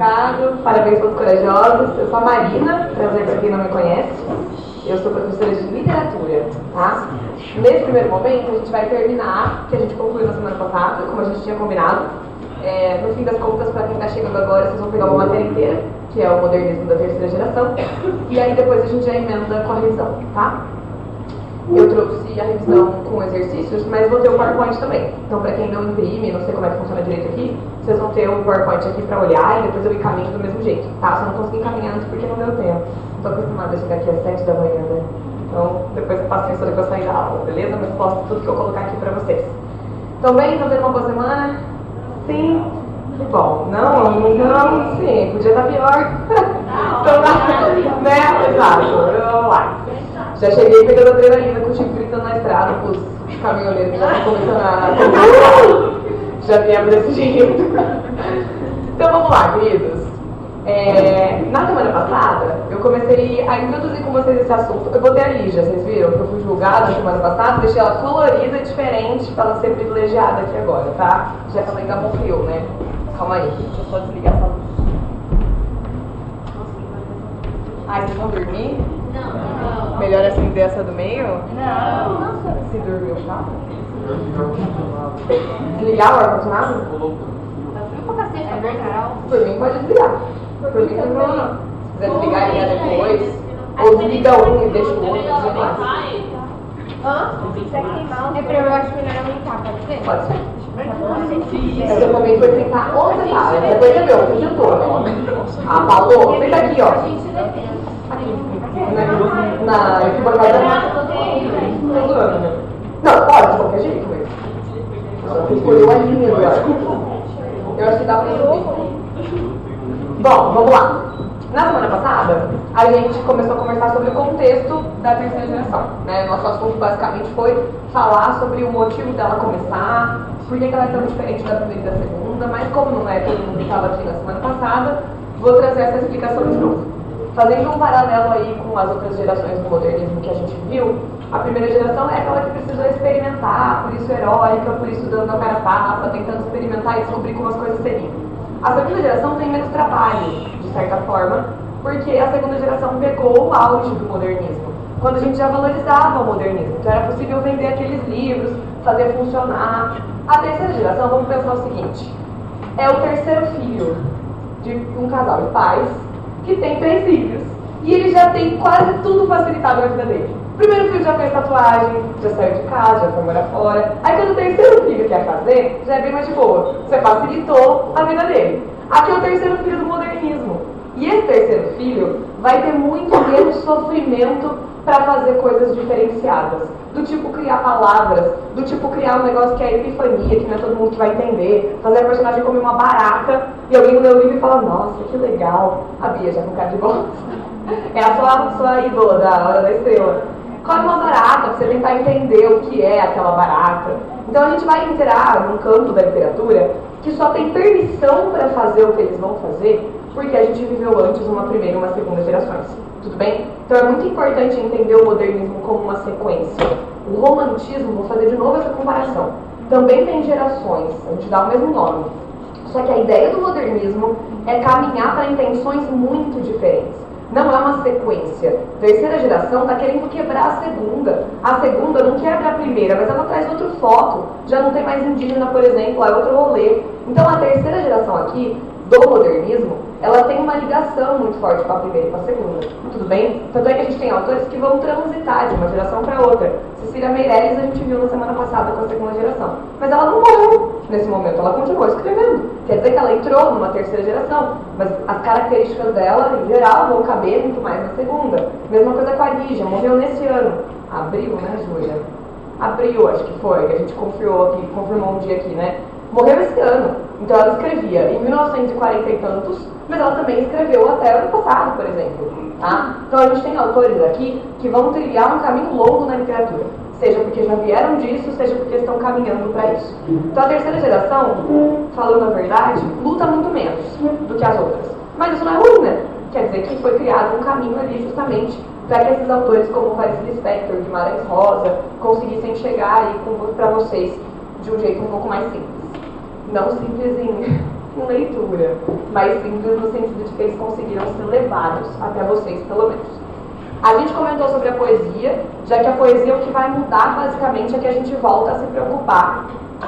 Ricardo, parabéns todos corajosos. Eu sou a Marina, prazer para quem não me conhece. Eu sou professora de literatura, tá? Nesse primeiro momento a gente vai terminar, que a gente concluiu na semana passada, como a gente tinha combinado. No fim das contas, para quem está chegando agora, vocês vão pegar uma matéria inteira, que é o modernismo da terceira geração, e aí depois a gente já emenda com a revisão, tá? Eu trouxe a revisão com exercícios, mas vou ter o PowerPoint também. Então, para quem não imprime, não sei como é que funciona direito aqui, vocês vão ter o PowerPoint aqui para olhar e depois eu encaminho do mesmo jeito, tá? Só não consegui encaminhar antes porque não deu tempo. Estou acostumada a chegar aqui às 7 da manhã, né? Então, depois eu passo isso depois eu sair da aula, beleza? Mas posto tudo que eu colocar aqui para vocês. Estão bem? Estão tendo uma boa semana? Sim? Que bom. Não, sim. Podia estar pior. Então, né? Exato. Vamos lá. Já cheguei pegando adrenalina com o Chico gritando na estrada com os caminhoneiros que já estão começando a... Já viemos desse jeito. Então vamos lá, queridos. Na semana passada, eu comecei a introduzir com vocês esse assunto. Eu botei a Lígia, vocês viram? Que eu fui julgada na semana passada, deixei ela colorida e diferente para ela ser privilegiada aqui agora, tá? Já que ela ainda morreu, né? Calma aí, deixa eu só desligar essa luz. Vocês vão dormir? Não. Melhor acender essa do meio? Não. Se dormiu, tá? Desligar o ar-condicionado? Tá frio pra cacete, tá bom, Carol? Por mim pode desligar. Por mim não tem problema não. Se quiser desligar e ligar depois, ou desliga um e deixa o outro desligado. É pra eu acho melhor aumentar, pode ser? Pode ser. Mas eu também vou sentar onde você tá. Você percebeu, você sentou, né? Ah, Paulo, senta aqui, ó. Aqui. Na arquibancada. Tô zoando, né? Não, pode, de qualquer jeito, mas... Você escolheu a linha agora. Eu acho que dá pra subir. Bom, vamos lá. Na semana passada, a gente começou a conversar sobre o contexto da terceira geração, né? Nosso assunto basicamente foi falar sobre o motivo dela começar, por que ela é tão diferente da primeira e da segunda, mas como não é todo mundo que estava aqui na semana passada, vou trazer essa explicação de novo. Fazendo um paralelo aí com as outras gerações do modernismo que a gente viu, a primeira geração é aquela que precisou experimentar, por isso heróica, por isso dando a cara a tapa, tentando experimentar e descobrir como as coisas seriam. A segunda geração tem menos trabalho, de certa forma, porque a segunda geração pegou o auge do modernismo, quando a gente já valorizava o modernismo, então era possível vender aqueles livros, fazer funcionar. A terceira geração, vamos pensar o seguinte, é o terceiro filho de um casal de pais que tem 3 filhos, e ele já tem quase tudo facilitado na vida dele. O primeiro filho já fez tatuagem, já saiu de casa, já foi morar fora. Aí quando o terceiro filho quer fazer, já é bem mais de boa. Você facilitou a vida dele. Aqui é o terceiro filho do modernismo. E esse terceiro filho vai ter muito menos sofrimento para fazer coisas diferenciadas. Do tipo criar palavras, do tipo criar um negócio que é a epifania, que não é todo mundo que vai entender. Fazer a personagem comer uma barata e alguém lê o livro e fala, nossa, que legal. A Bia já com cara de bosta. É a sua ídola da Hora da Estrela. Come uma barata para você tentar entender o que é aquela barata. Então a gente vai entrar num campo da literatura que só tem permissão para fazer o que eles vão fazer porque a gente viveu antes uma primeira e uma segunda gerações. Tudo bem? Então é muito importante entender o modernismo como uma sequência. O romantismo, vou fazer de novo essa comparação, também tem gerações, a gente dá o mesmo nome. Só que a ideia do modernismo é caminhar para intenções muito diferentes. Não é uma sequência. A terceira geração está querendo quebrar a segunda. A segunda não quebra a primeira, mas ela traz outro foco. Já não tem mais indígena, por exemplo, é outro rolê. Então a terceira geração aqui, do modernismo, ela tem uma ligação muito forte com a primeira e com a segunda. Tudo bem? Tanto é que a gente tem autores que vão transitar de uma geração para outra. Cecília Meirelles a gente viu na semana passada com a segunda geração. Mas ela não morreu nesse momento, ela continuou escrevendo. Quer dizer que ela entrou numa terceira geração, mas as características dela, em geral, vão caber muito mais na segunda. Mesma coisa com a Lígia, morreu nesse ano. Abril, né, Júlia? Abril, acho que foi, que a gente confirmou um dia aqui, né? Morreu esse ano. Então ela escrevia em 1940 e tantos, mas ela também escreveu até o ano passado, por exemplo. Tá? Então a gente tem autores aqui que vão trilhar um caminho longo na literatura. Seja porque já vieram disso, seja porque estão caminhando para isso. Então a terceira geração, falando a verdade, luta muito menos do que as outras. Mas isso não é ruim, né? Quer dizer que foi criado um caminho ali justamente para que esses autores como Clarice Lispector, Guimarães Rosa, conseguissem chegar aí para vocês de um jeito um pouco mais simples. Não simples em em leitura, mas simples no sentido de que eles conseguiram ser levados até vocês, pelo menos. A gente comentou sobre a poesia, já que a poesia, o que vai mudar basicamente é que a gente volta a se preocupar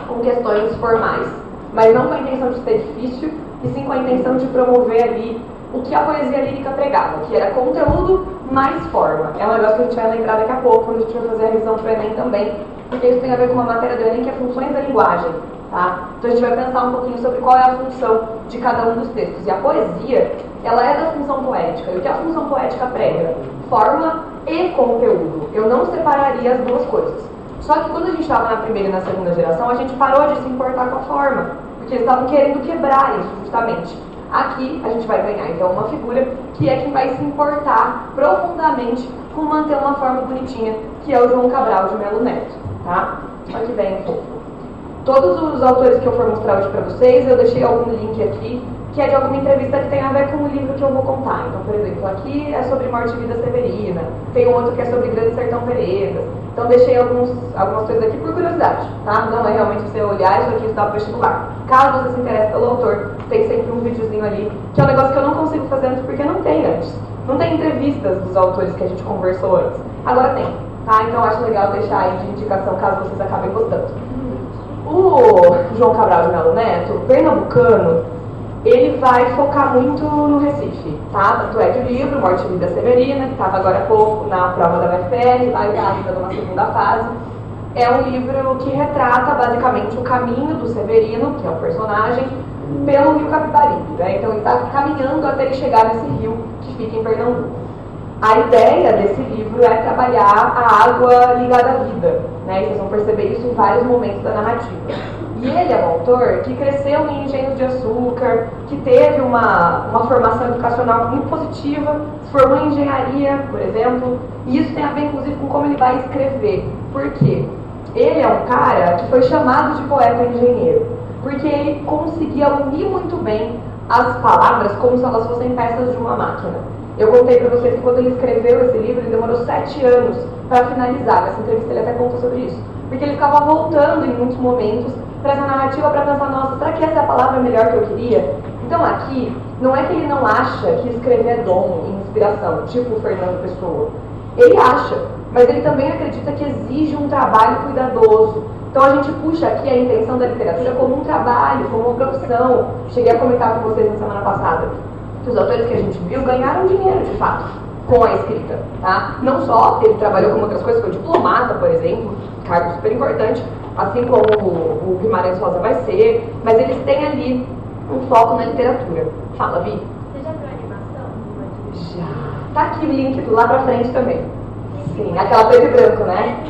com questões formais, mas não com a intenção de ser difícil, e sim com a intenção de promover ali o que a poesia lírica pregava, que era conteúdo mais forma. É um negócio que a gente vai lembrar daqui a pouco, quando a gente vai fazer a revisão para o Enem também, porque isso tem a ver com uma matéria do Enem que é funções da linguagem. Tá? Então a gente vai pensar um pouquinho sobre qual é a função de cada um dos textos. E a poesia, ela é da função poética. E o que a função poética prega? Forma e conteúdo. Eu não separaria as duas coisas. Só que quando a gente estava na primeira e na segunda geração, a gente parou de se importar com a forma, porque eles estavam querendo quebrar isso justamente. Aqui a gente vai ganhar então uma figura que é quem vai se importar profundamente com manter uma forma bonitinha, que é o João Cabral de Melo Neto. Tá? Aqui vem um pouco. Todos os autores que eu for mostrar hoje para vocês, eu deixei algum link aqui, que é de alguma entrevista que tem a ver com o livro que eu vou contar. Então, por exemplo, aqui é sobre Morte e Vida Severina, tem um outro que é sobre Grande Sertão Veredas. Então, deixei algumas coisas aqui por curiosidade, tá? Não é realmente você olhar isso aqui e estudar para vestibular. Caso você se interesse pelo autor, tem sempre um videozinho ali, que é um negócio que eu não consigo fazer antes porque não tem antes. Não tem entrevistas dos autores que a gente conversou antes. Agora tem, tá? Então, eu acho legal deixar aí de indicação caso vocês acabem gostando. O João Cabral de Melo Neto, pernambucano, ele vai focar muito no Recife, tá? Tanto é que o livro, Morte e Vida Severina, que estava agora há pouco na prova da UFR, vai estar ainda numa segunda fase, é um livro que retrata basicamente o caminho do Severino, que é o personagem, pelo rio Capibaribe, né? Então ele está caminhando até ele chegar nesse rio que fica em Pernambuco. A ideia desse livro é trabalhar a água ligada à vida, né? E vocês vão perceber isso em vários momentos da narrativa. E ele é um autor que cresceu em engenhos de açúcar, que teve uma formação educacional muito positiva, se formou em engenharia, por exemplo, e isso tem a ver, inclusive, com como ele vai escrever. Por quê? Ele é um cara que foi chamado de poeta engenheiro, porque ele conseguia unir muito bem as palavras como se elas fossem peças de uma máquina. Eu contei para vocês que quando ele escreveu esse livro, ele demorou 7 anos para finalizar. Nessa entrevista ele até conta sobre isso. Porque ele ficava voltando em muitos momentos para essa narrativa para pensar, nossa, será que essa é a palavra melhor que eu queria? Então aqui, não é que ele não acha que escrever é dom e inspiração, tipo o Fernando Pessoa. Ele acha, mas ele também acredita que exige um trabalho cuidadoso. Então a gente puxa aqui a intenção da literatura como um trabalho, como uma profissão. Cheguei a comentar com vocês na semana passada. Os autores que a gente viu ganharam dinheiro, de fato, com a escrita, tá? Não só, ele trabalhou com outras coisas, foi diplomata, por exemplo, cargo super importante, assim como o Guimarães Rosa vai ser, mas eles têm ali um foco na literatura. Fala, Vi. Você já viu a animação? Já. Tá aqui o link do lá pra frente também. Sim, aquela preto e branco, né?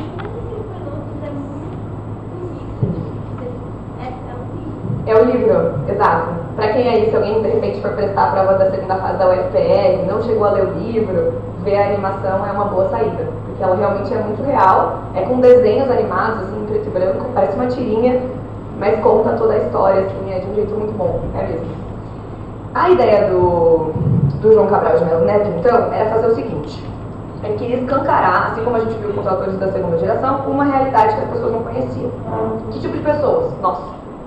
É o livro, exato. Para quem aí, se alguém de repente for prestar a prova da segunda fase da UFPR, não chegou a ler o livro, ver a animação é uma boa saída, porque ela realmente é muito real, é com desenhos animados, assim, em preto e branco, parece uma tirinha, mas conta toda a história, assim, é de um jeito muito bom, é mesmo. A ideia do João Cabral de Melo Neto, então, era fazer o seguinte, ele queria escancarar, assim como a gente viu com os autores da segunda geração, uma realidade que as pessoas não conheciam. Que tipo de pessoas? Nós.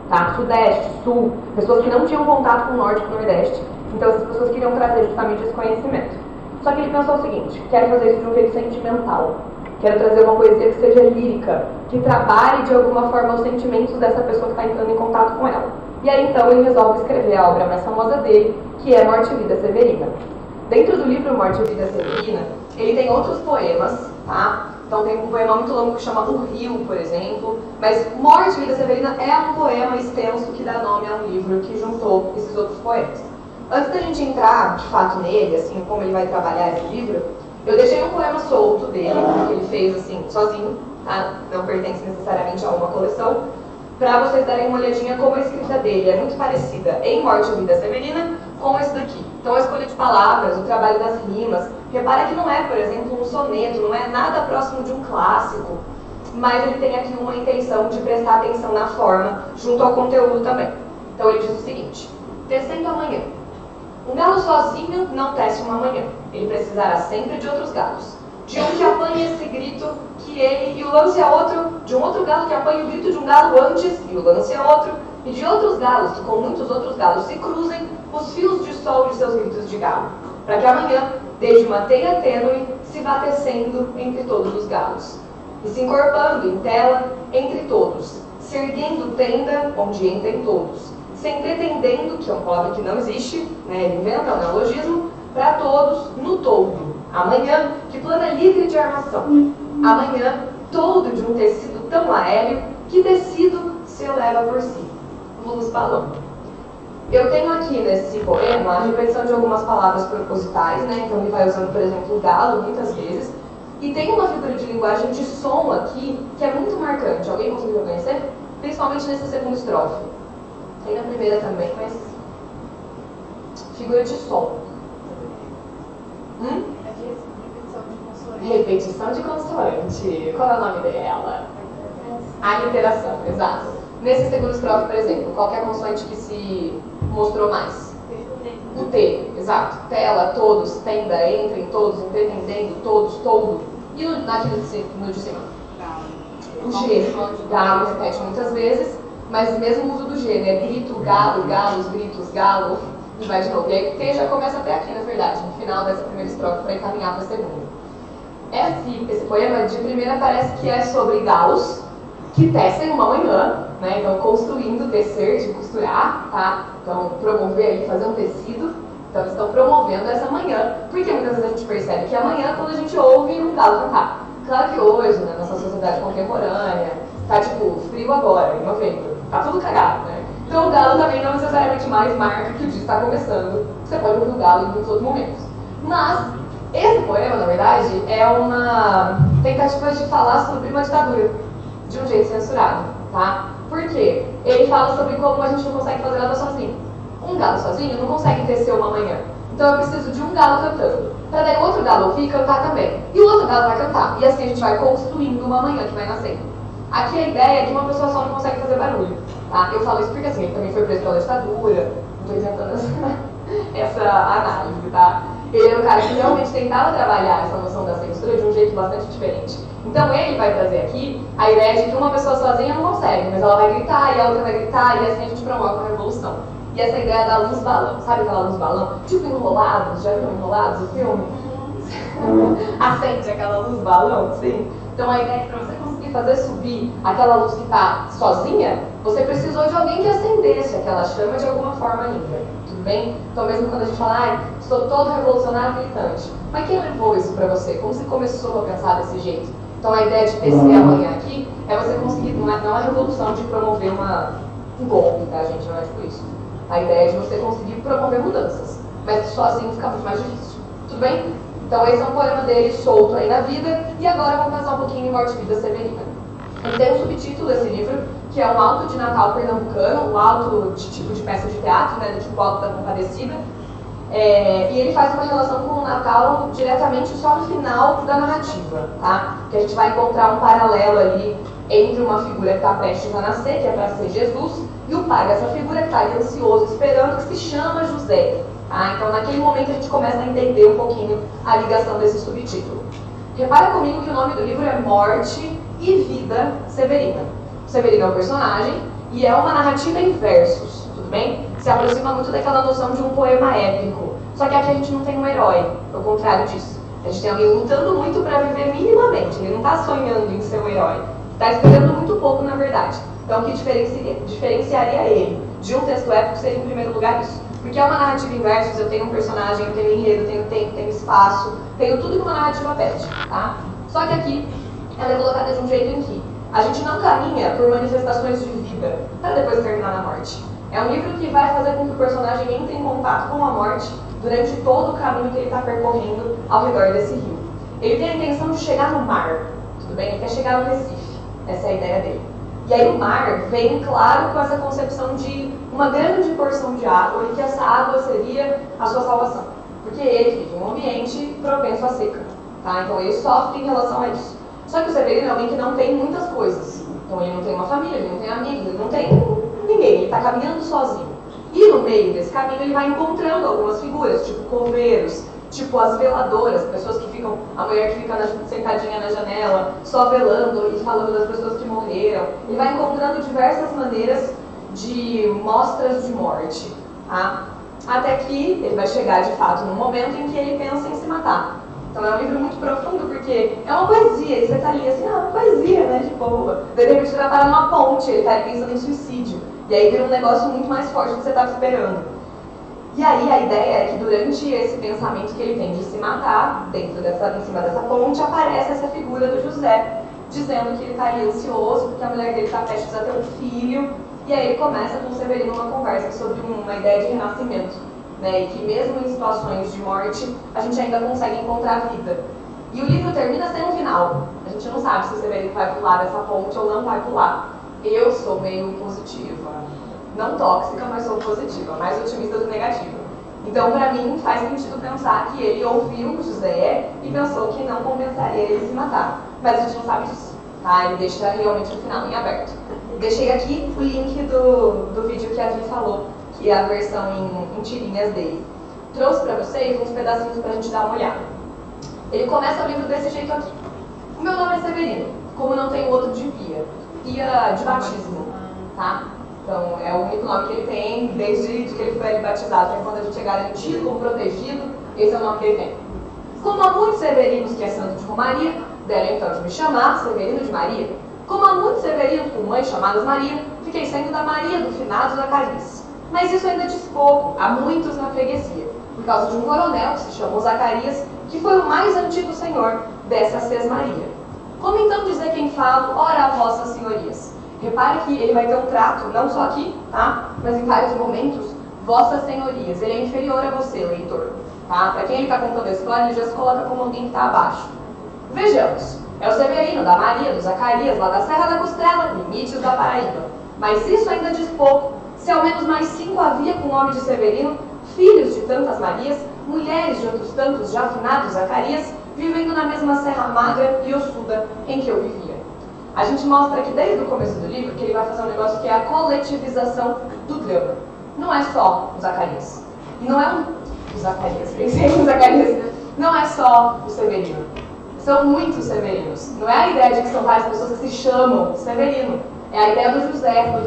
Tá? Sudeste, Sul, pessoas que não tinham contato com o Norte e com o Nordeste. Então essas pessoas queriam trazer justamente esse conhecimento. Só que ele pensou o seguinte, quero fazer isso de um jeito sentimental. Quero trazer uma poesia que seja lírica, que trabalhe de alguma forma os sentimentos dessa pessoa que está entrando em contato com ela. E aí então ele resolve escrever a obra mais famosa dele, que é Morte e Vida Severina. Dentro do livro Morte e Vida Severina, ele tem outros poemas, tá? Então tem um poema muito longo que chama O Rio, por exemplo, mas Morte e Vida Severina é um poema extenso que dá nome a um livro que juntou esses outros poemas. Antes da gente entrar, de fato, nele, assim, como ele vai trabalhar esse livro, eu deixei um poema solto dele, que ele fez, assim, sozinho, tá? Não pertence necessariamente a uma coleção, para vocês darem uma olhadinha como a escrita dele é muito parecida em Morte e Vida Severina com esse daqui. Então a escolha de palavras, o trabalho das rimas, repara que não é, por exemplo, um soneto, não é nada próximo de um clássico, mas ele tem aqui uma intenção de prestar atenção na forma, junto ao conteúdo também. Então ele diz o seguinte, tecendo amanhã. Um galo sozinho não tece uma manhã, ele precisará sempre de outros galos. De um que apanhe esse grito que ele e o lance a outro, de um outro galo que apanhe o grito de um galo antes e o lance a outro, e de outros galos, que com muitos outros galos se cruzem os fios de sol de seus gritos de galo, para que amanhã, desde uma teia tênue, se vá tecendo entre todos os galos, e se encorpando em tela entre todos, se erguendo tenda onde entrem todos, se entretendendo, que é uma palavra que não existe, né, ele inventa o neologismo, para todos no toldo. Amanhã, que plana livre de armação. Amanhã, toldo de um tecido tão aéreo que tecido se eleva por si. Vulus balão. Eu tenho aqui nesse poema a repetição de algumas palavras propositais, né? Então ele vai usando, por exemplo, o galo muitas vezes. E tem uma figura de linguagem de som aqui que é muito marcante. Alguém conseguiu reconhecer? Principalmente nessa segunda estrofe. Tem na primeira também, mas... figura de som. Repetição de consoante. Qual é o nome dela? Aliteração, exato. Nesse segundo estrofe, por exemplo, qual é a consoante que se mostrou mais? O T, exato. Tela, todos, tenda, entrem, todos, entendendo, todos, todo. E naquilo no de cima? O G. Galo repete muitas vezes, mas mesmo o uso do G, né? Grito, galo, galos, gritos, galo. E vai de novo. E aí o T já começa até aqui, na verdade, no final dessa primeira estrofe, para encaminhar para a segunda. Esse poema de primeira parece que é sobre galos que tecem uma manhã, né? Então construindo, tecer, de costurar, tá? Então promover aí, fazer um tecido. Então eles estão promovendo essa manhã, porque muitas vezes a gente percebe que amanhã quando a gente ouve um galo cantar. Claro que hoje, na nossa sociedade contemporânea, tá tipo frio agora, em novembro, tá tudo cagado, né? Então o galo também não necessariamente mais marca que o dia está começando. Você pode ouvir o galo em muitos outros momentos. Mas esse poema, na verdade, é uma tentativa de falar sobre uma ditadura, de um jeito censurado, tá? Por quê? Ele fala sobre como a gente não consegue fazer nada sozinho. Um galo sozinho não consegue tecer uma manhã. Então eu preciso de um galo cantando, para daí o outro galo ouvir e cantar também. E o outro galo vai cantar. E assim a gente vai construindo uma manhã que vai nascendo. Aqui a ideia é que uma pessoa só não consegue fazer barulho, tá? Eu falo isso porque assim, ele também foi preso pela ditadura, não estou inventando essa análise, tá? Ele era um cara que realmente tentava trabalhar essa noção da censura de um jeito bastante diferente. Então ele vai trazer aqui a ideia de que uma pessoa sozinha não consegue, mas ela vai gritar, e a outra vai gritar, e assim a gente promove uma revolução. E essa ideia da luz balão, sabe aquela luz balão? Tipo Enrolados, já viram Enrolados, o filme? Acende aquela luz balão, sim. Então a ideia é que para você conseguir fazer subir aquela luz que está sozinha, você precisou de alguém que acendesse aquela chama de alguma forma ainda. Tudo bem? Então mesmo quando a gente fala, estou todo revolucionário militante, mas quem levou isso para você? Como você começou a pensar desse jeito? Então a ideia de tecer amanhã aqui é você conseguir, não é uma revolução de promover um golpe, tá gente? Não é tipo isso. A ideia é de você conseguir promover mudanças, mas sozinho fica muito mais difícil. Tudo bem? Então esse é um poema dele solto aí na vida, e agora vamos passar um pouquinho em Morte e Vida Severina. Ele tem um subtítulo desse livro, que é um alto de Natal pernambucano, um alto de tipo de peça de teatro, né, do tipo Alto da Compadecida. E ele faz uma relação com o Natal diretamente só no final da narrativa, tá? Que a gente vai encontrar um paralelo ali entre uma figura que está prestes a nascer, que é para ser Jesus, e o pai dessa figura que está ali ansioso, esperando, que se chama José. Tá? Então naquele momento a gente começa a entender um pouquinho a ligação desse subtítulo. Repara comigo que o nome do livro é Morte e Vida Severina. O Severino é um personagem e é uma narrativa em versos, tudo bem? Se aproxima muito daquela noção de um poema épico. Só que aqui a gente não tem um herói, ao contrário disso. A gente tem alguém lutando muito para viver minimamente. Ele não está sonhando em ser um herói. Está esperando muito pouco, na verdade. Então o que diferenciaria ele de um texto épico seria, em primeiro lugar, isso. Porque é uma narrativa em versos, eu tenho um personagem, eu tenho enredo, tenho tempo, tenho espaço, tenho tudo que uma narrativa pede, tá? Só que aqui, ela é colocada de um jeito em que a gente não caminha por manifestações de vida para depois terminar na morte. É um livro que vai fazer com que o personagem entre em contato com a morte durante todo o caminho que ele está percorrendo ao redor desse rio. Ele tem a intenção de chegar no mar, tudo bem? Ele quer chegar no Recife, essa é a ideia dele. E aí o mar vem, claro, com essa concepção de uma grande porção de água e que essa água seria a sua salvação. Porque ele vive em um ambiente propenso à seca, tá? Então ele sofre em relação a isso. Só que o Severino é alguém que não tem muitas coisas. Então ele não tem uma família, ele não tem amigos, ele não tem ninguém, ele está caminhando sozinho. E no meio desse caminho ele vai encontrando algumas figuras, tipo coveiros, tipo as veladoras, pessoas que ficam, a mulher que fica sentadinha na janela, só velando e falando das pessoas que morreram. Ele vai encontrando diversas maneiras de mostras de morte, tá? Até que ele vai chegar de fato no momento em que ele pensa em se matar. Então é um livro muito profundo porque é uma poesia, e você tá ali assim, uma poesia, né, de boa. Daí de repente você vai parar numa ponte, ele tá ali pensando em suicídio. E aí vira um negócio muito mais forte do que você estava esperando. E aí a ideia é que durante esse pensamento que ele tem de se matar, em cima dessa ponte, aparece essa figura do José, dizendo que ele está ali ansioso, porque a mulher dele está prestes a ter um filho. E aí ele começa com o Severino uma conversa sobre uma ideia de renascimento, né? E que mesmo em situações de morte, a gente ainda consegue encontrar vida. E o livro termina sem um final. A gente não sabe se o Severino vai pular dessa ponte ou não vai pular. Eu sou meio positiva. Não tóxica, mas sou positiva, mais otimista do que negativa. Então, para mim, faz sentido pensar que ele ouviu o José e pensou que não compensaria ele se matar. Mas a gente não sabe disso, tá? Ele deixa realmente o final em aberto. Deixei aqui o link do vídeo que a Vi falou, que é a versão em tirinhas dele. Trouxe para vocês uns pedacinhos para a gente dar uma olhada. Ele começa o livro desse jeito aqui. O meu nome é Severino, como não tem outro de Pia. Pia de batismo, tá? Então, é o único nome que ele tem desde que ele foi ali batizado, até quando a gente é garantido como protegido, esse é o nome que ele tem. Como há muitos severinos que é santo de Romaria, deram então de me chamar Severino de Maria. Como há muitos severinos com mães chamadas Maria, fiquei sendo da Maria do finado Zacarias. Mas isso ainda diz pouco, há muitos na freguesia, por causa de um coronel que se chamou Zacarias, que foi o mais antigo senhor dessa Sesmaria. Como então dizer quem falo, ora a vossas senhorias? Repare que ele vai ter um trato, não só aqui, tá? Mas em vários momentos, vossas senhorias. Ele é inferior a você, leitor, tá? Para quem ele está contando a história, ele já se coloca como alguém que está abaixo. Vejamos, é o Severino, da Maria, do Zacarias, lá da Serra da Costela, limites da Paraíba. Mas isso ainda diz pouco. Se ao menos mais 5 havia com o nome de Severino, filhos de tantas Marias, mulheres de outros tantos já afinados Zacarias, vivendo na mesma serra magra e ossuda em que eu vivia. A gente mostra aqui desde o começo do livro que ele vai fazer um negócio que é a coletivização do drama. Não é só o Zacarias. E não é o Zacarias, pensei no Zacarias. Não é só o Severino. São muitos Severinos. Não é a ideia de que são várias pessoas que se chamam Severino. É a ideia do José,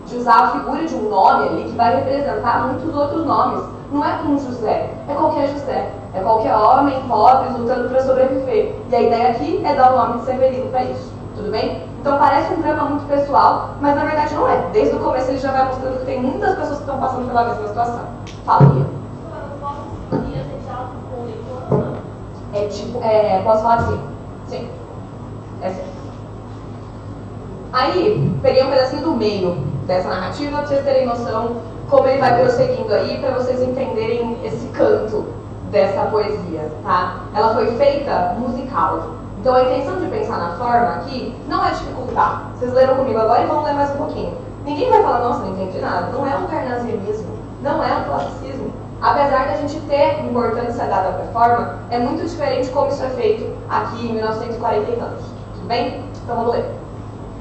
de usar a figura de um nome ali que vai representar muitos outros nomes. Não é um José, é qualquer José. É qualquer homem pobre lutando para sobreviver. E a ideia aqui é dar o nome de Severino para isso. Tudo bem? Então parece um drama muito pessoal, mas na verdade não é. Desde o começo ele já vai mostrando que tem muitas pessoas que estão passando pela mesma situação. Fala, Bia. É tipo, posso falar assim? Sim. É sim. Aí, peguei um pedacinho do meio dessa narrativa para vocês terem noção como ele vai prosseguindo aí, para vocês entenderem esse canto dessa poesia, tá? Ela foi feita musical. Então a intenção de pensar na forma aqui não é dificultar. Vocês leram comigo agora e vão ler mais um pouquinho. Ninguém vai falar, nossa, não entendi nada. Não é um carnazianismo, não é um classicismo. Apesar da gente ter importância dada para a forma, é muito diferente como isso é feito aqui em 1940 e tantos. Tudo bem? Então vamos ler.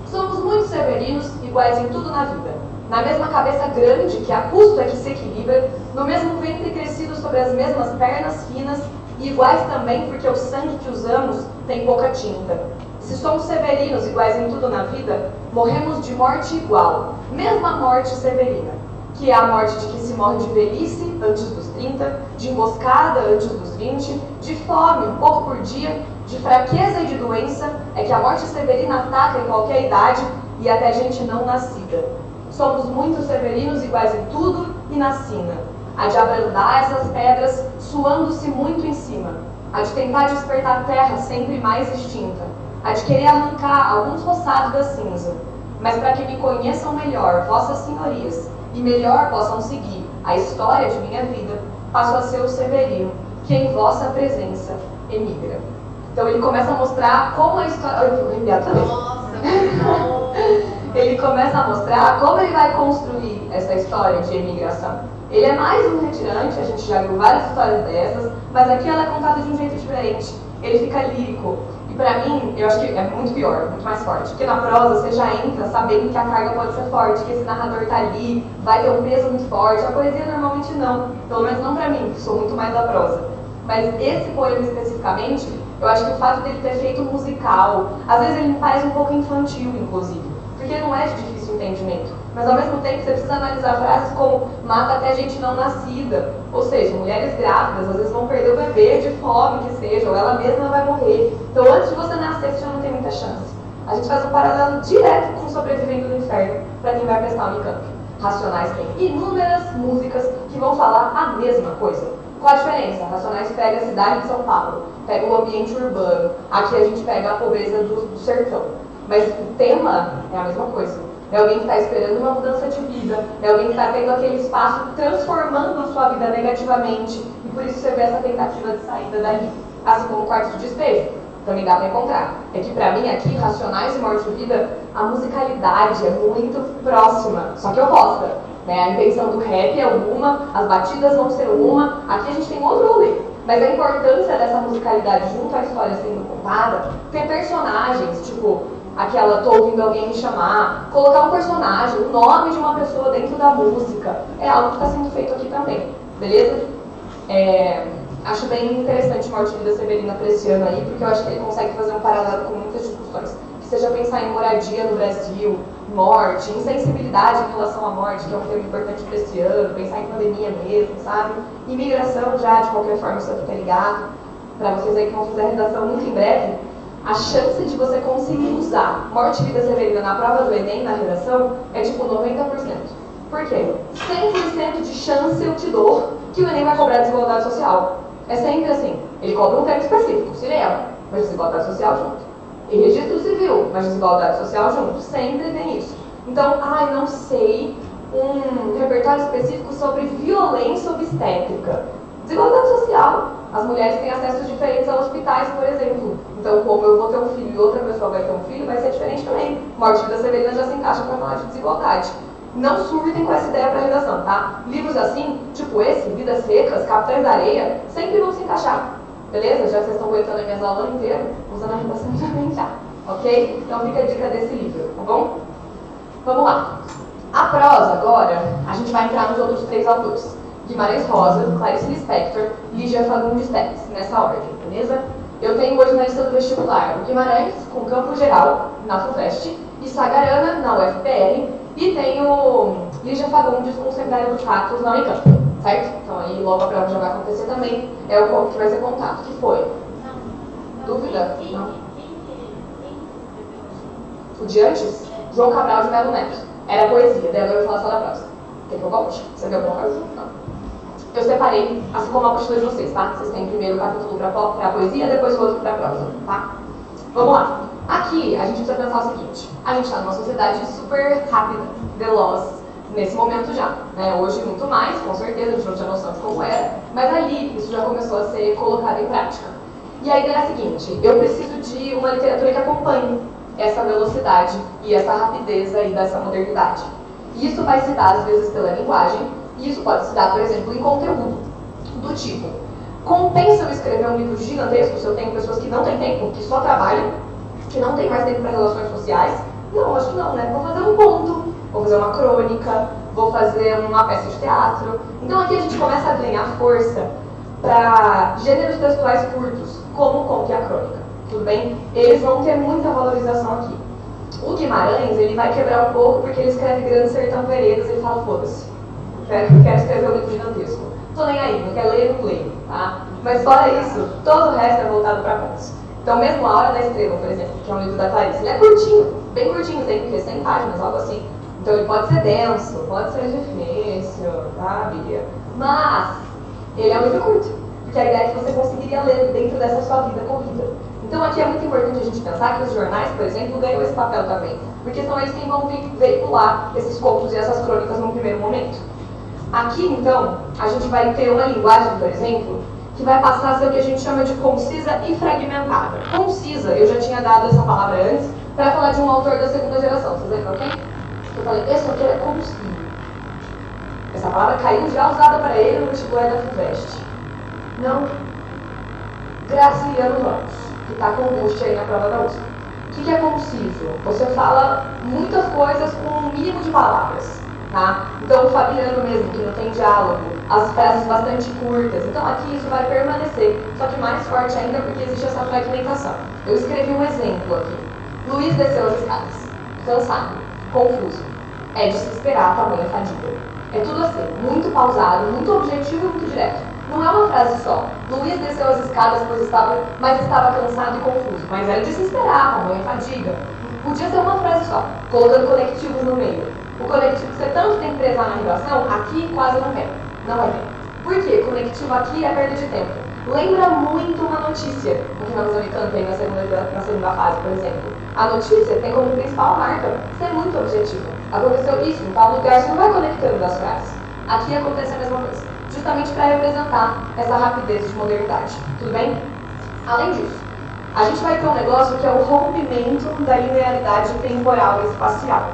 Somos muitos severinos, iguais em tudo na vida. Na mesma cabeça grande, que a custo é que se equilibra, no mesmo ventre crescido sobre as mesmas pernas finas, e iguais também porque o sangue que usamos tem pouca tinta. Se somos severinos iguais em tudo na vida, morremos de morte igual, mesma morte severina, que é a morte de que se morre de velhice antes dos 30, de emboscada antes dos 20, de fome um pouco por dia, de fraqueza e de doença, é que a morte severina ataca em qualquer idade e até gente não nascida. Somos muitos severinos iguais em tudo e na sina. Há de abrandar essas pedras, suando-se muito em cima. Há de tentar despertar a terra sempre mais extinta. Há de querer arrancar alguns roçados da cinza. Mas para que me conheçam melhor, vossas senhorias, e melhor possam seguir a história de minha vida, passo a ser o Severino, que em vossa presença emigra. Então ele começa a mostrar como a história... Nossa, ele começa a mostrar como ele vai construir essa história de emigração. Ele é mais um retirante, a gente já viu várias histórias dessas, mas aqui ela é contada de um jeito diferente. Ele fica lírico. E pra mim, eu acho que é muito pior, muito mais forte. Porque na prosa você já entra sabendo que a carga pode ser forte, que esse narrador tá ali, vai ter um peso muito forte. A poesia normalmente não. Pelo menos não pra mim, que sou muito mais da prosa. Mas esse poema especificamente, eu acho que o fato dele ter feito musical, às vezes ele me parece um pouco infantil, inclusive. Porque não é de difícil entendimento. Mas ao mesmo tempo você precisa analisar frases como mata até gente não nascida. Ou seja, mulheres grávidas às vezes vão perder o bebê de fome que seja, ou ela mesma vai morrer. Então antes de você nascer você já não tem muita chance. A gente faz um paralelo direto com Sobrevivendo no Inferno, para quem vai prestar o Unicamp. Racionais tem inúmeras músicas que vão falar a mesma coisa. Qual a diferença? Racionais pega a cidade de São Paulo, pega o ambiente urbano, aqui a gente pega a pobreza do sertão. Mas o tema é a mesma coisa. É alguém que está esperando uma mudança de vida, é alguém que está tendo aquele espaço transformando a sua vida negativamente, e por isso você vê essa tentativa de saída dali. Assim como o Quarto de Despejo, também dá para encontrar. É que para mim aqui, Racionais e Morte e Vida, a musicalidade é muito próxima, só que oposta. Né? A intenção do rap é uma, as batidas vão ser uma, aqui a gente tem outro rolê. Mas a importância dessa musicalidade junto à história sendo contada, ter personagens, tipo, aquela tô ouvindo alguém me chamar, colocar um personagem, o nome de uma pessoa dentro da música, é algo que está sendo feito aqui também, beleza? Acho bem interessante Morte e Vida Severina para esse ano aí, porque eu acho que ele consegue fazer um paralelo com muitas discussões. Que seja pensar em moradia no Brasil, morte, insensibilidade em relação à morte, que é um tema importante para esse ano, pensar em pandemia mesmo, sabe? Imigração já, de qualquer forma, isso aqui tá ligado. Para vocês aí que vão fazer a redação muito em breve, a chance de você conseguir usar Morte e Vida Severina na prova do Enem, na redação, é tipo 90%. Por quê? 100% de chance eu te dou que o Enem vai cobrar desigualdade social. É sempre assim. Ele cobra um tema específico, cinema, mas desigualdade social junto. E registro civil, mas desigualdade social junto. Sempre tem isso. Então, não sei, um repertório específico sobre violência obstétrica. Desigualdade social. As mulheres têm acessos diferentes a hospitais, por exemplo. Então, como eu vou ter um filho e outra pessoa vai ter um filho, vai ser diferente também. Morte e Vida Severina já se encaixa para falar de desigualdade. Não surtem com essa ideia para a redação, tá? Livros assim, tipo esse, Vidas Secas, Capitães da Areia, sempre vão se encaixar. Beleza? Já que vocês estão aguentando as minhas aulas inteiras, usando a redação também já. Ok? Então fica a dica desse livro, tá bom? Vamos lá. A prosa, agora, a gente vai entrar nos outros 3 autores. Guimarães Rosa, Clarice Lispector, Lígia Fagundes Telles, nessa ordem, beleza? Eu tenho hoje na lista do vestibular o Guimarães, com Campo Geral, na FUVEST, e Sagarana, na UFPR, e tenho Lígia Fagundes com Seminário dos Fatos na Unicamp, certo? Então aí logo a prova já vai acontecer também, é o como que vai ser contado. Que foi? Não. Dúvida? Não. O de antes? João Cabral de Melo Neto. Era poesia, daí agora eu vou falar só da prosa. Quer que eu volte? Você viu alguma coisa? Não. Eu separei, assim como a apostila de vocês, tá? Vocês têm primeiro o capítulo para poesia, depois o outro para prosa, tá? Vamos lá. Aqui, a gente precisa pensar o seguinte. A gente está numa sociedade super rápida, veloz, nesse momento já. Né? Hoje, muito mais, com certeza, a gente não tinha noção de como era. Mas ali, isso já começou a ser colocado em prática. E a ideia é a seguinte. Eu preciso de uma literatura que acompanhe essa velocidade e essa rapidez aí dessa modernidade. E isso vai se dar, às vezes, pela linguagem. E isso pode se dar, por exemplo, em conteúdo. Do tipo, compensa eu escrever um livro gigantesco se eu tenho pessoas que não têm tempo, que só trabalham, que não têm mais tempo para relações sociais? Não, acho que não, né? Vou fazer um conto, vou fazer uma crônica, vou fazer uma peça de teatro. Então aqui a gente começa a ganhar força para gêneros textuais curtos, como o conto e a crônica. Tudo bem? Eles vão ter muita valorização aqui. O Guimarães, ele vai quebrar um pouco porque ele escreve Grande Sertão Veredas e ele fala, foda-se, quero escrever um livro gigantesco. Tô nem aí, não quero ler, não leio, tá? Mas fora isso, todo o resto é voltado para contos. Então mesmo A Hora da Estrela, por exemplo, que é um livro da Clarice, ele é curtinho, bem curtinho, tem 100 páginas, algo assim. Então ele pode ser denso, pode ser difícil, sabe? Mas ele é um livro curto, porque a ideia é que você conseguiria ler dentro dessa sua vida corrida. Então aqui é muito importante a gente pensar que os jornais, por exemplo, ganham esse papel também, porque são eles quem vão veicular esses contos e essas crônicas num primeiro momento. Aqui, então, a gente vai ter uma linguagem, por exemplo, que vai passar a ser o que a gente chama de concisa e fragmentada. Concisa, eu já tinha dado essa palavra antes, para falar de um autor da segunda geração. Vocês lembram quem? Eu falei, esse autor é conciso. Essa palavra caiu já usada para ele no vestibular da FUVEST. Não. Graciliano Ramos, que está com o boost aí na prova da USP. O que é conciso? Você fala muitas coisas com um mínimo de palavras. Tá? Então o Fabiano mesmo, que não tem diálogo, as frases bastante curtas, então aqui isso vai permanecer, só que mais forte ainda porque existe essa fragmentação. Eu escrevi um exemplo aqui. Luiz desceu as escadas, cansado, confuso. é de se esperar tamanha fadiga. É tudo assim, muito pausado, muito objetivo e muito direto. Não é uma frase só. Luiz desceu as escadas, mas estava cansado e confuso. Mas era de se esperar, tamanha fadiga. Podia ser uma frase só, colocando conectivos no meio. O conectivo que você tanto tem que prezar na redação, aqui quase não tem. Não vai ter. Por quê? Conectivo aqui é perda de tempo. Lembra muito uma notícia, o que nós tem na segunda fase, por exemplo. A notícia tem como principal marca ser muito objetivo. Aconteceu isso em tal lugar, você não vai conectando as frases. Aqui acontece a mesma coisa, justamente para representar essa rapidez de modernidade. Tudo bem? Além disso, a gente vai ter um negócio que é o rompimento da linearidade temporal e espacial.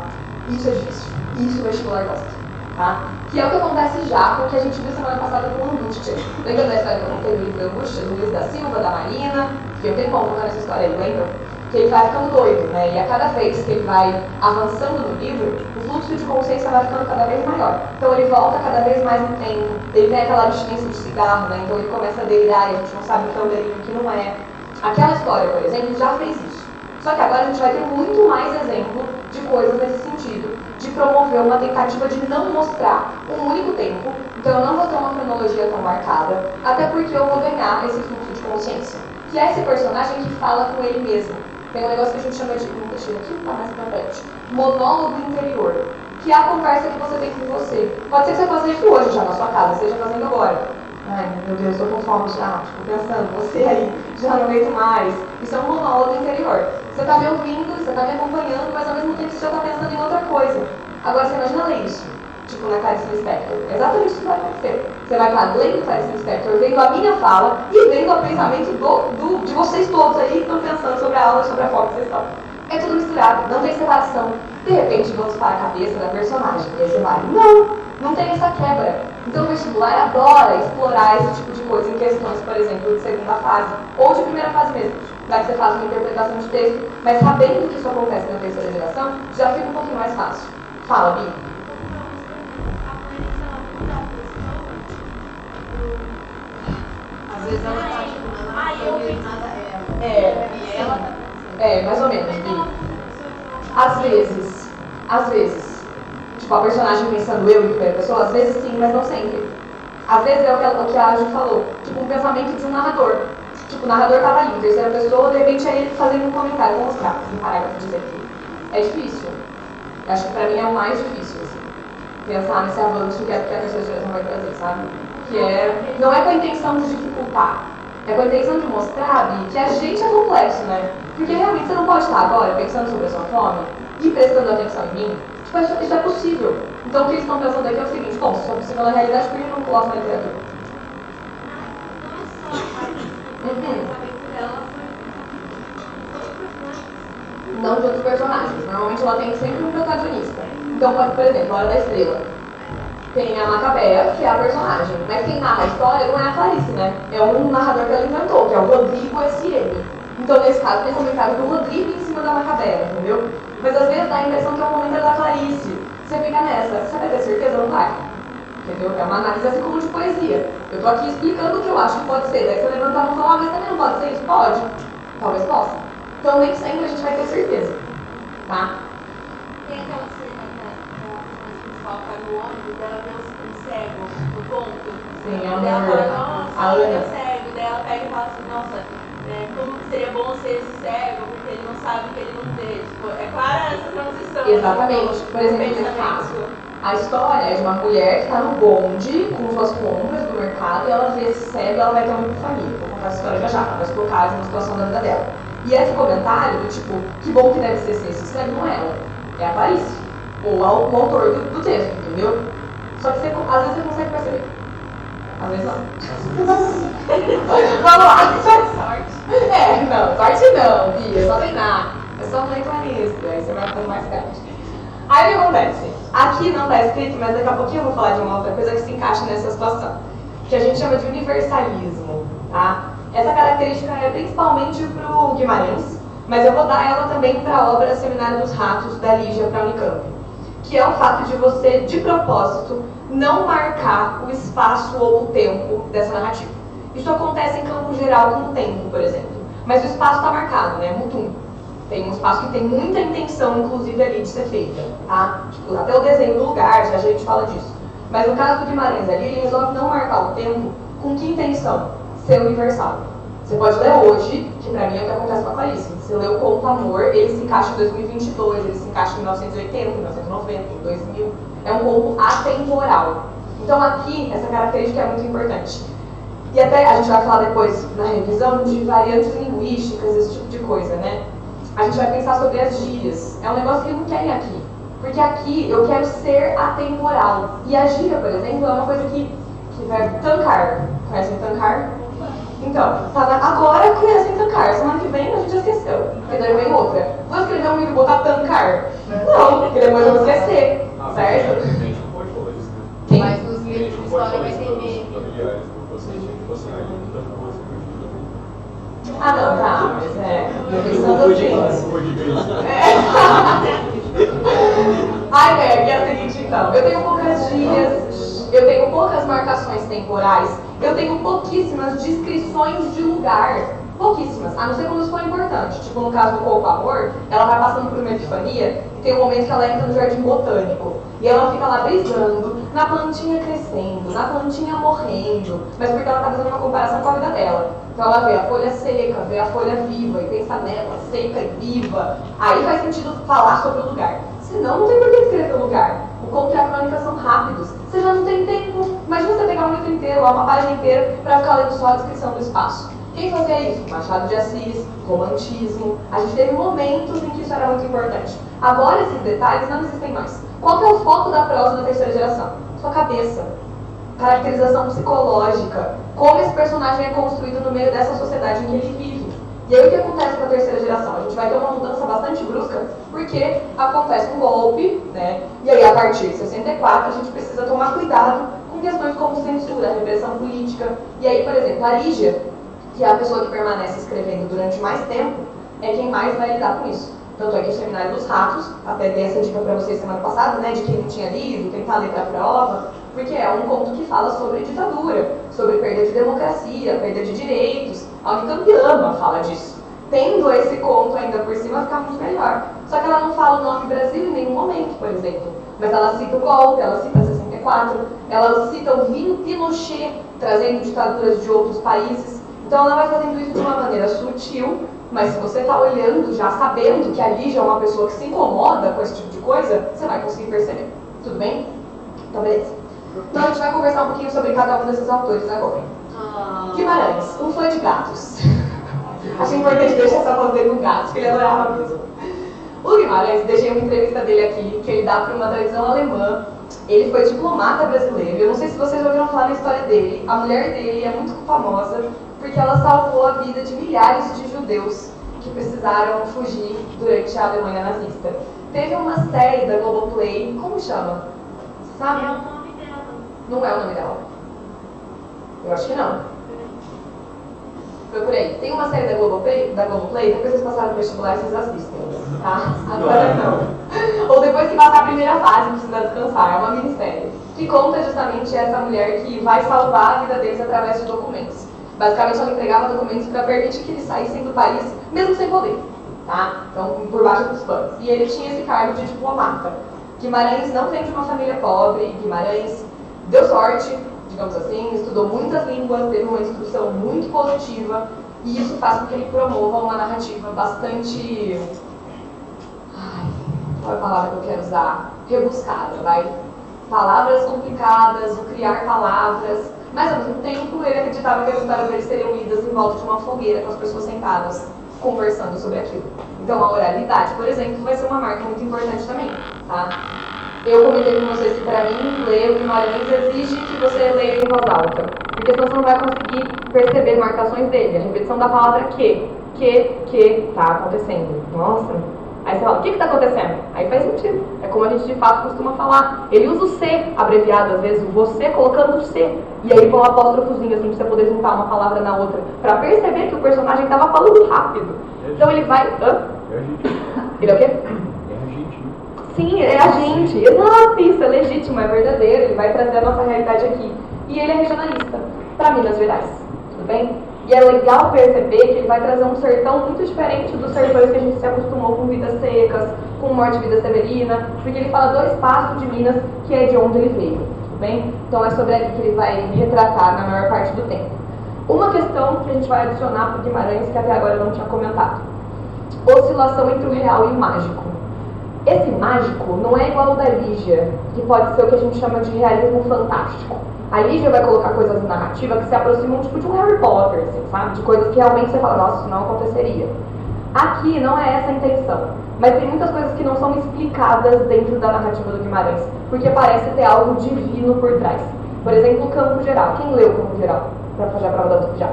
Isso é difícil. Isso o vestibular gosta. Tá? Que é o que acontece já com o que a gente viu semana passada com Angústia. Lembra da história que eu contei do livro Angústia, do Luiz da Silva, da Marina? Que eu tenho como contar essa história aí, lembra? Que ele vai ficando doido, né? E a cada vez que ele vai avançando no livro, o fluxo de consciência vai ficando cada vez maior. Então ele volta cada vez mais no tempo, ele tem aquela abstinência de cigarro, né? Então ele começa a delirar e a gente não sabe o que é um delírio e o que não é. Aquela história, por exemplo, já fez isso. Só que agora a gente vai ter muito mais exemplo de coisas nesse sentido, de promover uma tentativa de não mostrar um único tempo. Então eu não vou ter uma cronologia tão marcada, até porque eu vou ganhar esse fluxo de consciência, que é esse personagem que fala com ele mesmo. Tem um negócio que a gente chama de, deixa eu aqui, tá mais pra frente, monólogo interior, que é a conversa que você tem com você. Pode ser que você faça isso hoje já na sua casa, esteja fazendo agora. Ai, meu Deus, eu tô com fome já, tipo, pensando, você aí, já não aguento mais. Isso é um monólogo interior. Você tá me ouvindo, você tá me acompanhando, mas ao mesmo tempo você já tá pensando em outra coisa. Agora você imagina ler isso, tipo na Clarice Lispector. É exatamente isso que vai acontecer. Você vai estar lendo Clarice Lispector, vendo a minha fala e vendo o pensamento de vocês todos aí que estão pensando sobre a aula, sobre a forma que vocês estão. É tudo misturado, não tem separação. De repente vamos para a cabeça da personagem, e aí você vai, não tem essa quebra. Então o vestibular adora explorar esse tipo de coisa em questões, por exemplo, de segunda fase, ou de primeira fase mesmo. Já que você faz uma interpretação de texto, mas sabendo que isso acontece na terceira geração, já fica um pouquinho mais fácil. Fala, Bi. Às vezes ela tá tipo, nada ela. Mais ou menos, Bi. Às vezes. Tipo, a personagem pensando eu em primeira pessoa, às vezes sim, mas não sempre. Às vezes é o que a Aju falou, tipo um pensamento de um narrador. Tipo, o narrador tava ali, em terceira pessoa, de repente é ele fazendo um comentário. Vou mostrar, um parágrafo dizer aqui. É difícil. Acho que pra mim é o mais difícil, assim. Pensar nesse avanço que a terceira geração vai trazer, sabe? Que é, não é com a intenção de dificultar, é com a intenção de mostrar, Bi, que a gente é complexo, né? Porque realmente você não pode estar agora pensando sobre a sua fome e prestando atenção em mim. Tipo, isso é possível. Então o que eles estão pensando aqui é o seguinte, bom, se for possível na realidade, por que não coloca na literatura? Não de outros personagens. Normalmente ela tem sempre um protagonista. Então, por exemplo, a Hora da Estrela. Tem a Macabeia, que é a personagem. Mas quem narra a história não é a Clarice, né? É um narrador que ela inventou, que é o Rodrigo S.M. Então, nesse caso, tem comentário do Rodrigo em cima da Macabeia, entendeu? Mas às vezes dá a impressão que é um comentário da Clarice. Você fica nessa, você vai ter certeza? Não vai. Entendeu? É uma análise assim como de poesia. Eu tô aqui explicando o que eu acho que pode ser. Daí você levanta a mão e fala, mas também não pode ser isso? Pode. Talvez possa. Então nem sempre a gente vai ter certeza. Tá? Tem aquela cena que principal tá no ônibus, ela vê um cego no ponto. Sim, Daí ela fala, nossa, a ele é Ana. cego. Daí ela pega e fala assim, nossa, como seria bom ser esse cego, porque ele não sabe o que ele não vê. Tipo, é clara essa transição. Exatamente. Por exemplo, nesse caso, a história é de uma mulher que está no bonde com suas compras do mercado e ela vê esse cego e ela vai ter uma epifania. Vou contar essa história já já, para explicar uma situação da vida dela. E esse comentário do tipo, que bom que deve ser esse cego, não é ela, é a Clarice, ou o autor do texto, entendeu? Só que você, às vezes você consegue perceber. Às vezes não. Vamos lá. Sorte. Não, sorte não, Bia, é só treinar. É só ler Clarice, aí você vai ficando mais forte. Aí o que acontece? Aqui não está escrito, mas daqui a pouquinho eu vou falar de uma outra coisa que se encaixa nessa situação, que a gente chama de universalismo, tá? Essa característica é principalmente para o Guimarães, mas eu vou dar ela também para a obra Seminário dos Ratos, da Lígia, para a Unicamp, que é o fato de você, de propósito, não marcar o espaço ou o tempo dessa narrativa. Isso acontece em campo geral com o tempo, por exemplo, mas o espaço está marcado, né? Mutum. Tem um espaço que tem muita intenção, inclusive, ali de ser feita, tá? Tipo, até o desenho do lugar, já a gente fala disso. Mas no caso do Guimarães ali, ele resolve não marcar o tempo com que intenção? Ser universal. Você pode ler hoje, que pra mim é o que acontece com a Clarice. Você lê o Conto Amor, ele se encaixa em 2022, ele se encaixa em 1980, 1990, em 2000. É um conto atemporal. Então aqui, essa característica é muito importante. E até a gente vai falar depois na revisão de variantes linguísticas, esse tipo de coisa, né? A gente vai pensar sobre as gírias. É um negócio que não tem aqui. Porque aqui eu quero ser atemporal. E a gíria, por exemplo, é uma coisa que vai tancar. Conhecem tancar? Então, agora conhecem tancar. Semana que vem a gente já esqueceu. Porque daí vem outra. Vou escrever um livro e botar tancar? Não, porque depois eu vou esquecer. Certo? Mas nos livros de história vai ter meme. Ah, não, tá, mas pensando assim. Ai, Meg, é a seguinte então. Eu tenho poucas gírias, eu tenho poucas marcações temporais, eu tenho pouquíssimas descrições de lugar. Pouquíssimas, a não ser quando isso for importante. Tipo, no caso do Conto Amor, ela vai passando por uma epifania e tem um momento que ela entra no jardim botânico. E ela fica lá brisando, na plantinha crescendo, na plantinha morrendo, mas porque ela está fazendo uma comparação com a vida dela. Então ela vê a folha seca, vê a folha viva e pensa nela, seca e viva. Aí faz sentido falar sobre o lugar. Senão, não tem por que escrever o lugar. O conto e a crônica são rápidos. Você já não tem tempo. Imagina você pegar um livro inteiro, uma página inteira, para ficar lendo só a descrição do espaço. Quem fazia isso? Machado de Assis, romantismo. A gente teve momentos em que isso era muito importante. Agora esses detalhes não existem mais. Qual que é o foco da prosa da terceira geração? Sua cabeça. Caracterização psicológica. Como esse personagem é construído no meio dessa sociedade em que ele vive. E aí o que acontece com a terceira geração? A gente vai ter uma mudança bastante brusca, porque acontece um golpe, né? E aí a partir de 64 a gente precisa tomar cuidado com questões como censura, repressão política. E aí, por exemplo, a Lígia, que é a pessoa que permanece escrevendo durante mais tempo, é quem mais vai lidar com isso. Tanto é que o Seminário dos Ratos, até dei essa dica para vocês semana passada, né, de quem não tinha lido, tentar ler para a prova, porque é um conto que fala sobre ditadura, sobre perda de democracia, perda de direitos. A Unicampiana fala disso. Tendo esse conto ainda por cima, fica muito melhor. Só que ela não fala o nome Brasil em nenhum momento, por exemplo. Mas ela cita o golpe, ela cita 64, ela cita o Pinochet, trazendo ditaduras de outros países. Então ela vai fazendo isso de uma maneira sutil, mas se você está olhando, já sabendo que a Lígia é uma pessoa que se incomoda com esse tipo de coisa, você vai conseguir perceber. Tudo bem? Então, beleza. Então a gente vai conversar um pouquinho sobre cada um desses autores agora. Guimarães, um fã de gatos. Achei importante deixar essa foto dele com gatos, que ele adorava mesmo. O Guimarães, deixei uma entrevista dele aqui, que ele dá para uma televisão alemã. Ele foi diplomata brasileiro. Eu não sei se vocês já ouviram falar na história dele. A mulher dele é muito famosa porque ela salvou a vida de milhares de judeus que precisaram fugir durante a Alemanha nazista. Teve uma série da Globoplay, como chama? Sabe? É o nome dela. Não é o nome dela. Eu acho que não. Procurei. Tem uma série da Globoplay, depois vocês passaram no vestibular, vocês assistem, tá? Agora não. Ou depois que passar a primeira fase, precisa descansar. É uma minissérie. Que conta justamente essa mulher que vai salvar a vida deles através de documentos. Basicamente, ela entregava documentos para permitir que eles saíssem do país, mesmo sem poder, tá? Então, por baixo dos panos. E ele tinha esse cargo de diplomata. Guimarães não vem de uma família pobre. Guimarães deu sorte, digamos assim, estudou muitas línguas, teve uma instrução muito positiva, e isso faz com que ele promova uma narrativa bastante... qual é a palavra que eu quero usar? Rebuscada, vai? Palavras complicadas, o criar palavras, mas ao mesmo tempo ele acreditava que as histórias dele seriam lidas em volta de uma fogueira, com as pessoas sentadas, conversando sobre aquilo. Então a oralidade, por exemplo, vai ser uma marca muito importante também, tá? Eu comentei com vocês que para mim, ler o Guimarães exige que você leia em voz alta, porque senão você não vai conseguir perceber marcações dele, a repetição da palavra que tá acontecendo. Nossa! Aí você fala, o que está acontecendo? Aí faz sentido. É como a gente de fato costuma falar. Ele usa o C abreviado, às vezes, o você colocando o C. E aí põe um apóstrofozinho, assim, pra você poder juntar uma palavra na outra. Pra perceber que o personagem estava falando rápido. Então ele vai... Hã? É argentino. Ele é o quê? É argentino. Sim, é a gente. Exato, isso é legítimo, é verdadeiro. Ele vai trazer a nossa realidade aqui. E ele é regionalista, para Minas Gerais. Tudo bem? E é legal perceber que ele vai trazer um sertão muito diferente dos sertões que a gente se acostumou com vidas secas, com morte de vida severina, porque ele fala 2 passos de Minas, que é de onde ele veio, tudo bem? Então é sobre ali que ele vai retratar na maior parte do tempo. Uma questão que a gente vai adicionar para o Guimarães, que até agora eu não tinha comentado. Oscilação entre o real e o mágico. Esse mágico não é igual ao da Lígia, que pode ser o que a gente chama de realismo fantástico. A Lígia vai colocar coisas na narrativa que se aproximam tipo de um Harry Potter, assim, sabe? De coisas que realmente você fala, nossa, isso não aconteceria. Aqui não é essa a intenção, mas tem muitas coisas que não são explicadas dentro da narrativa do Guimarães, porque parece ter algo divino por trás. Por exemplo, o Campo Geral. Quem leu o Campo Geral? Para fazer a prova da USP já.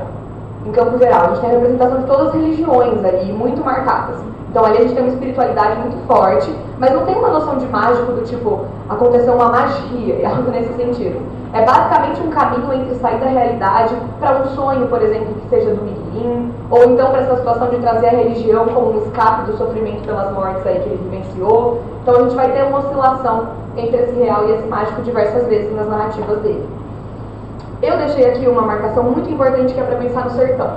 Em Campo Geral, a gente tem a representação de todas as religiões ali, muito marcadas. Então ali a gente tem uma espiritualidade muito forte, mas não tem uma noção de mágico do tipo, aconteceu uma magia, algo nesse sentido. É basicamente um caminho entre sair da realidade para um sonho, por exemplo, que seja do Miguelinho, ou então para essa situação de trazer a religião como um escape do sofrimento pelas mortes aí que ele vivenciou. Então a gente vai ter uma oscilação entre esse real e esse mágico diversas vezes nas narrativas dele. Eu deixei aqui uma marcação muito importante que é para pensar no sertão.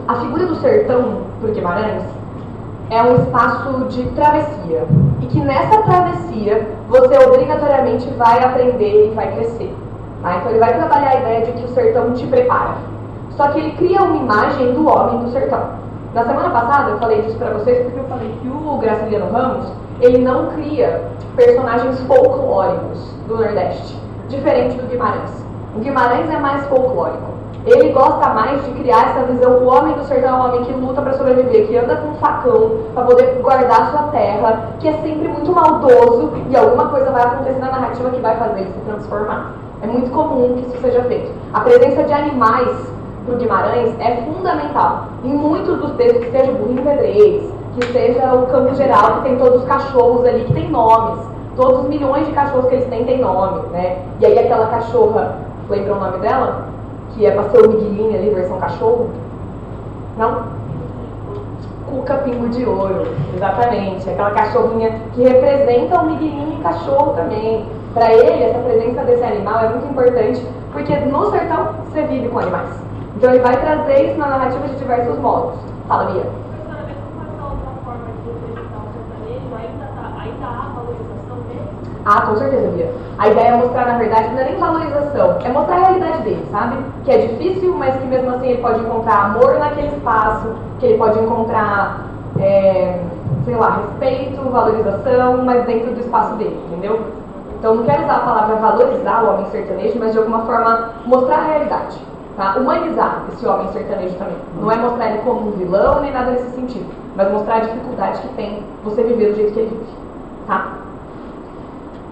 A figura do sertão, para o Guimarães, é um espaço de travessia. E que nessa travessia, você obrigatoriamente vai aprender e vai crescer. Tá? Então ele vai trabalhar a ideia de que o sertão te prepara. Só que ele cria uma imagem do homem do sertão. Na semana passada eu falei disso para vocês porque eu falei que o Graciliano Ramos, ele não cria personagens folclóricos do Nordeste, diferente do Guimarães. O Guimarães é mais folclórico. Ele gosta mais de criar essa visão. O homem do sertão é um homem que luta para sobreviver, que anda com um facão para poder guardar sua terra, que é sempre muito maldoso e alguma coisa vai acontecer na narrativa que vai fazer ele se transformar. É muito comum que isso seja feito. A presença de animais para o Guimarães é fundamental. Em muitos dos textos, que seja Burrinho Pedreiros, que seja o Campo Geral, que tem todos os cachorros ali, que tem nomes. Todos os milhões de cachorros que eles têm nome, né? E aí aquela cachorra, lembra o nome dela? Que é pra ser o Miguelinho ali, versão cachorro? Não? Cuca Pingo de Ouro, exatamente. Aquela cachorrinha que representa o Miguelinho e cachorro também. Para ele, essa presença desse animal é muito importante, porque no sertão você vive com animais. Então ele vai trazer isso na narrativa de diversos modos. Fala, Bia. Professora, mesmo com essa outra forma de representar o sertanejo, ainda há valorização dele? Ah, com certeza, Bia. A ideia é mostrar, na verdade, não é nem valorização, é mostrar a realidade dele, sabe? Que é difícil, mas que mesmo assim ele pode encontrar amor naquele espaço, que ele pode encontrar, sei lá, respeito, valorização, mas dentro do espaço dele, entendeu? Então não quero usar a palavra valorizar o homem sertanejo, mas de alguma forma mostrar a realidade, tá? Humanizar esse homem sertanejo também. Não é mostrar ele como um vilão nem nada nesse sentido, mas mostrar a dificuldade que tem você viver do jeito que ele vive, tá?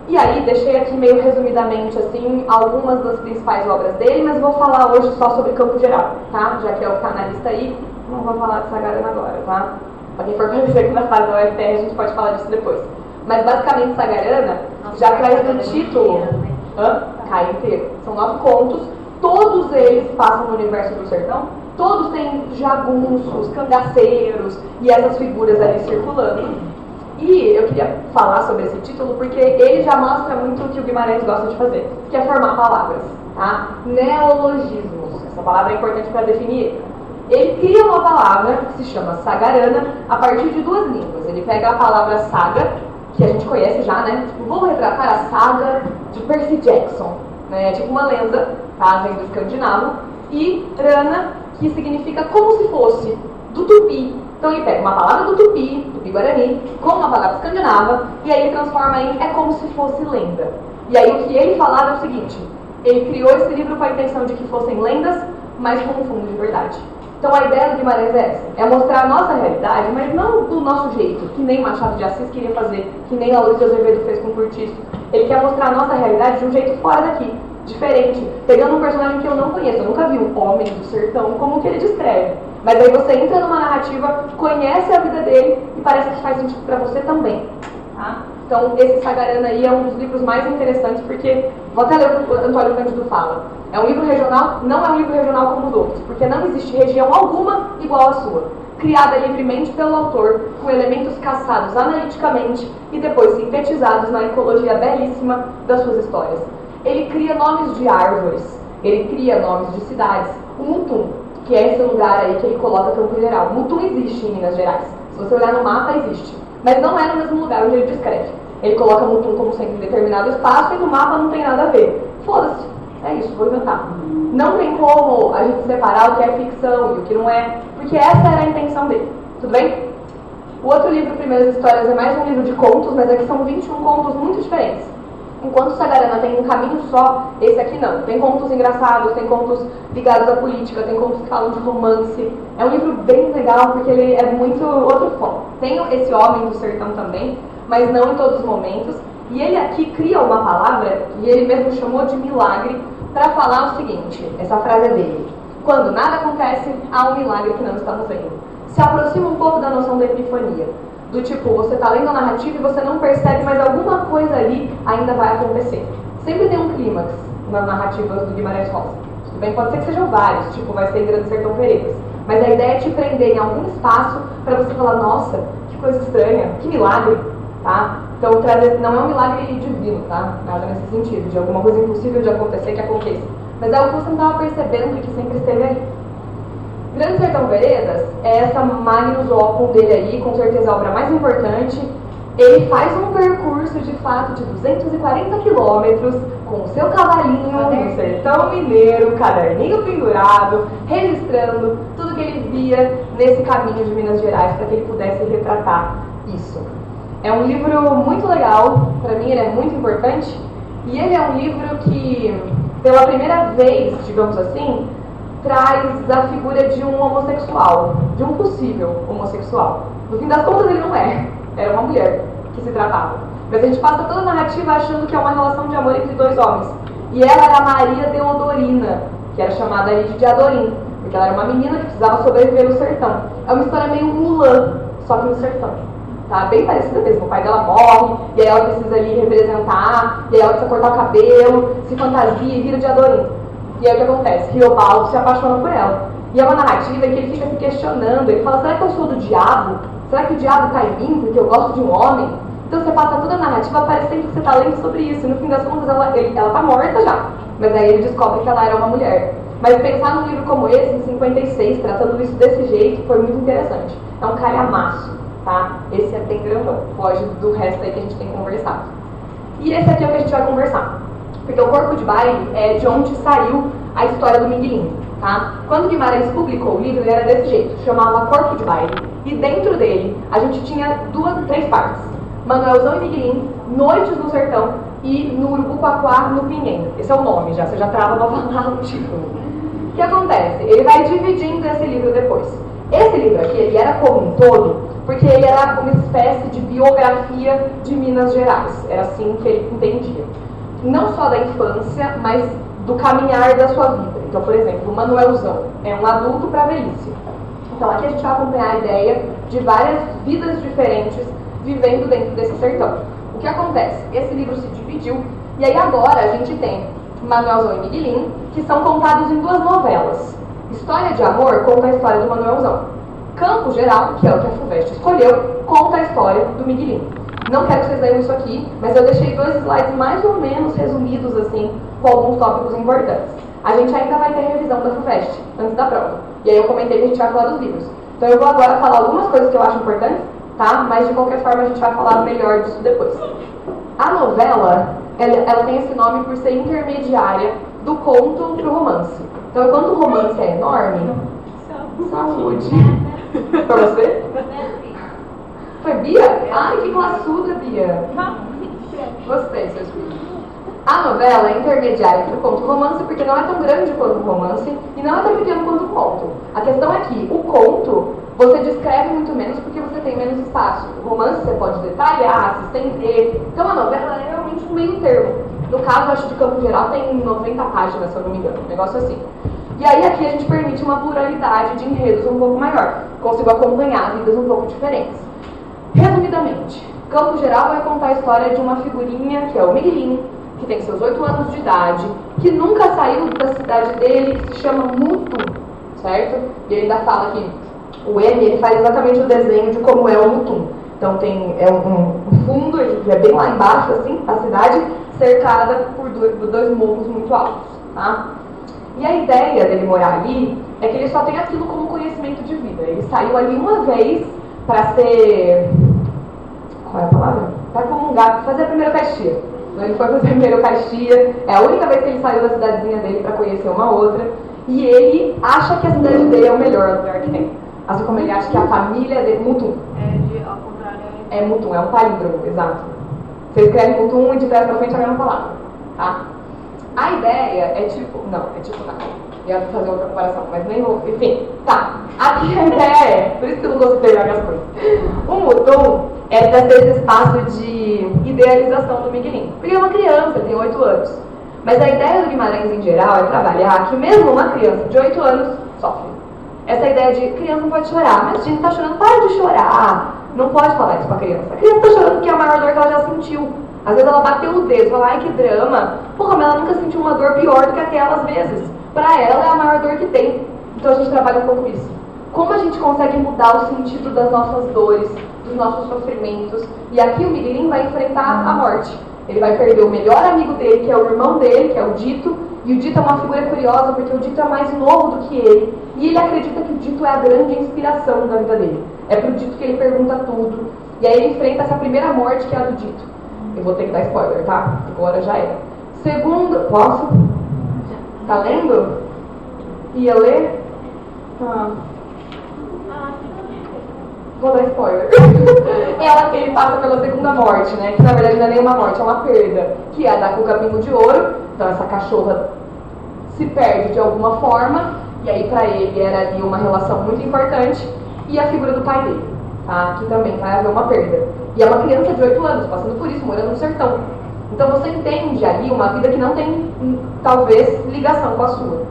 E aí, deixei aqui meio resumidamente, assim, algumas das principais obras dele, mas vou falar hoje só sobre Campo Geral, tá? Já que é o que tá na lista aí, não vou falar de Sagarana agora, tá? Pra quem for fazer aqui na fase da UFR, a gente pode falar disso depois. Mas, basicamente, Sagarana já traz no título... Cai inteiro. São 9 contos, todos eles passam no universo do sertão, todos têm jagunços, cangaceiros e essas figuras ali circulando. E eu queria falar sobre esse título porque ele já mostra muito o que o Guimarães gosta de fazer, que é formar palavras, tá? Neologismos, essa palavra é importante para definir. Ele cria uma palavra que se chama Sagarana a partir de 2 línguas. Ele pega a palavra saga, que a gente conhece já, né? Tipo, vou retratar a saga de Percy Jackson, né? Tipo uma lenda, tá? Vem do escandinavo. E rana, que significa como se fosse do tupi. Então ele pega uma palavra do tupi-guarani, com uma palavra escandinava, e aí ele transforma em é como se fosse lenda. E aí o que ele falava é o seguinte, ele criou esse livro com a intenção de que fossem lendas, mas com um fundo de verdade. Então a ideia do Guimarães é essa, é mostrar a nossa realidade, mas não do nosso jeito, que nem Machado de Assis queria fazer, que nem a Luiz Azevedo fez com o Curtiço. Ele quer mostrar a nossa realidade de um jeito fora daqui, diferente, pegando um personagem que eu não conheço, eu nunca vi um homem do sertão como que ele descreve. Mas aí você entra numa narrativa, conhece a vida dele e parece que faz sentido para você também, tá? Então esse Sagarana aí é um dos livros mais interessantes porque, vou até ler o que o Antônio Cândido fala, é um livro regional, não é um livro regional como os outros, porque não existe região alguma igual à sua, criada livremente pelo autor, com elementos caçados analiticamente e depois sintetizados na ecologia belíssima das suas histórias. Ele cria nomes de árvores, ele cria nomes de cidades. O Mutum que é esse lugar aí que ele coloca Campo Geral. Mutum existe em Minas Gerais. Se você olhar no mapa, existe. Mas não é no mesmo lugar onde ele descreve. Ele coloca Mutum como sendo em determinado espaço e no mapa não tem nada a ver. Foda-se. É isso, vou inventar. Não tem como a gente separar o que é ficção e o que não é, porque essa era a intenção dele. Tudo bem? O outro livro, Primeiras Histórias, é mais um livro de contos, mas aqui são 21 contos muito diferentes. Enquanto o Sagarana tem um caminho só, esse aqui não. Tem contos engraçados, tem contos ligados à política, tem contos que falam de romance. É um livro bem legal porque ele é muito outro foco. Tem esse homem do sertão também, mas não em todos os momentos. E ele aqui cria uma palavra, e ele mesmo chamou de milagre, para falar o seguinte, essa frase é dele. Quando nada acontece, há um milagre que não estamos vendo. Se aproxima um pouco da noção da epifania. Do tipo, você está lendo a narrativa e você não percebe, mas alguma coisa ali ainda vai acontecer. Sempre tem um clímax nas narrativas do Guimarães Rosa. Tudo bem? Pode ser que sejam vários, tipo, vai ser Grande Sertão Veredas. Mas a ideia é te prender em algum espaço para você falar, nossa, que coisa estranha, que milagre, tá? Então, não é um milagre divino, tá? Nada nesse sentido, de alguma coisa impossível de acontecer que aconteça. Mas é algo que você não estava percebendo e que sempre esteve ali. Grande Sertão Veredas é essa magnus opus dele aí, com certeza a obra mais importante. Ele faz um percurso, de fato, de 240 quilômetros, com o seu cavalinho no sertão mineiro, caderninho pendurado, registrando tudo que ele via nesse caminho de Minas Gerais, para que ele pudesse retratar isso. É um livro muito legal, para mim ele é muito importante, e ele é um livro que, pela primeira vez, digamos assim, traz a figura de um homossexual, de um possível homossexual. No fim das contas ele não é, era uma mulher que se tratava. Mas a gente passa toda a narrativa achando que é uma relação de amor entre dois homens. E ela era Maria Deodorina, que era chamada aí de Adorim, porque ela era uma menina que precisava sobreviver no sertão. É uma história meio Mulan, só que no sertão. Tá? Bem parecida mesmo, o pai dela morre, e aí ela precisa ali representar, e aí ela precisa cortar o cabelo, se fantasia e vira de Adorim. E aí o que acontece? Riobaldo se apaixona por ela. E é uma narrativa em que ele fica se questionando, ele fala, será que eu sou do diabo? Será que o diabo está em mim porque eu gosto de um homem? Então você passa toda a narrativa parecendo que você está lendo sobre isso, e no fim das contas ela está morta já. Mas aí ele descobre que ela era uma mulher. Mas pensar num livro como esse, em 56, tratando isso desse jeito, foi muito interessante. É um calhamaço, tá? Esse é bem grandão, foge do resto aí que a gente tem conversado. E esse aqui é o que a gente vai conversar. Porque o Corpo de Baile é de onde saiu a história do Miguelinho, tá? Quando Guimarães publicou o livro, ele era desse jeito, chamava Corpo de Baile. E dentro dele, a gente tinha três partes. Manuelzão e Miguelinho, Noites no Sertão e no Urubuquaquá, no Pinheiros. Esse é o nome já, você já trava pra falar o título. O que acontece? Ele vai dividindo esse livro depois. Esse livro aqui, ele era como um todo, porque ele era uma espécie de biografia de Minas Gerais. Era assim que ele entendia. Não só da infância, mas do caminhar da sua vida. Então, por exemplo, o Manuelzão é um adulto para a velhice. Então, aqui a gente vai acompanhar a ideia de várias vidas diferentes vivendo dentro desse sertão. O que acontece? Esse livro se dividiu, e aí agora a gente tem Manuelzão e Miguelinho, que são contados em duas novelas. História de Amor conta a história do Manuelzão. Campo Geral, que é o que a FUVEST escolheu, conta a história do Miguelinho. Não quero que vocês leiam isso aqui, mas eu deixei 2 slides mais ou menos resumidos, assim, com alguns tópicos importantes. A gente ainda vai ter revisão da FUVEST, antes da prova. E aí eu comentei que a gente vai falar dos livros. Então eu vou agora falar algumas coisas que eu acho importantes, tá? Mas de qualquer forma a gente vai falar melhor disso depois. A novela, ela tem esse nome por ser intermediária do conto pro romance. Então enquanto o romance é enorme... Saúde! Pra você? Foi Bia? Ai, que classuda, Bia! Gostei, seus filhos. A novela é intermediária entre o conto e o romance porque não é tão grande quanto o romance e não é tão pequeno quanto o conto. A questão é que o conto você descreve muito menos porque você tem menos espaço. O romance você pode detalhar, se estender. Então a novela é realmente um meio termo. No caso, acho que de Campo Geral tem 90 páginas, se eu não me engano, um negócio assim. E aí aqui a gente permite uma pluralidade de enredos um pouco maior. Consigo acompanhar vidas um pouco diferentes. Resumidamente, Campo Geral vai contar a história de uma figurinha que é o Miguelinho, que tem seus 8 anos de idade, que nunca saiu da cidade dele, que se chama Mutum, certo? E ele ainda fala que o M, ele faz exatamente o desenho de como é o Mutum. Então tem um fundo, ele é bem lá embaixo, assim, a cidade, cercada por 2 morros muito altos, tá? E a ideia dele morar ali é que ele só tem aquilo como conhecimento de vida. Ele saiu ali uma vez para ser... Qual é a palavra? Para comungar, para fazer a primeira Eucaristia. Ele foi fazer a primeira Eucaristia, é a única vez que ele saiu da cidadezinha dele para conhecer uma outra, e ele acha que a cidade dele é o melhor lugar que tem. Assim como ele acha que a família dele... Mutum. Ao contrário, É Mutum, é um palíndromo, exato. Você escreve Mutum e de trás pra frente é a mesma palavra, tá? A ideia é tipo... Não, é tipo não. Eu ia fazer outra comparação, mas nem vou... Enfim, tá. Aqui a ideia é... Por isso que eu não gosto de pegar minhas coisas. O Mutum é para ter esse espaço de idealização do Miguelinho. Porque ele é uma criança, ele tem 8 anos. Mas a ideia do Guimarães, em geral, é trabalhar que mesmo uma criança de 8 anos sofre. Essa ideia de criança não pode chorar. Mas a gente tá chorando, para de chorar. Não pode falar isso pra criança. A criança tá chorando porque é a maior dor que ela já sentiu. Às vezes ela bateu o dedo e fala, ai que drama. Porra, mas ela nunca sentiu uma dor pior do que aquelas vezes. Pra ela é a maior dor que tem. Então a gente trabalha um pouco isso. Como a gente consegue mudar o sentido das nossas dores, dos nossos sofrimentos. E aqui o Miguelinho vai enfrentar a morte. Ele vai perder o melhor amigo dele, que é o irmão dele, que é o Dito. E o Dito é uma figura curiosa, porque o Dito é mais novo do que ele. E ele acredita que o Dito é a grande inspiração da vida dele. É pro Dito que ele pergunta tudo. E aí ele enfrenta essa primeira morte, que é a do Dito. Eu vou ter que dar spoiler, tá? Agora já era. Segundo... Posso? Tá lendo? Ia ler? Tá. Vou dar spoiler. Ele passa pela segunda morte, né? Que na verdade não é nenhuma morte, é uma perda. Que é a da Cuca Pingo de Ouro. Então essa cachorra se perde de alguma forma. E aí pra ele era ali uma relação muito importante. E a figura do pai dele, tá? Que também vai haver uma perda. E é uma criança de 8 anos, passando por isso, morando no sertão. Então você entende ali uma vida que não tem, talvez, ligação com a sua.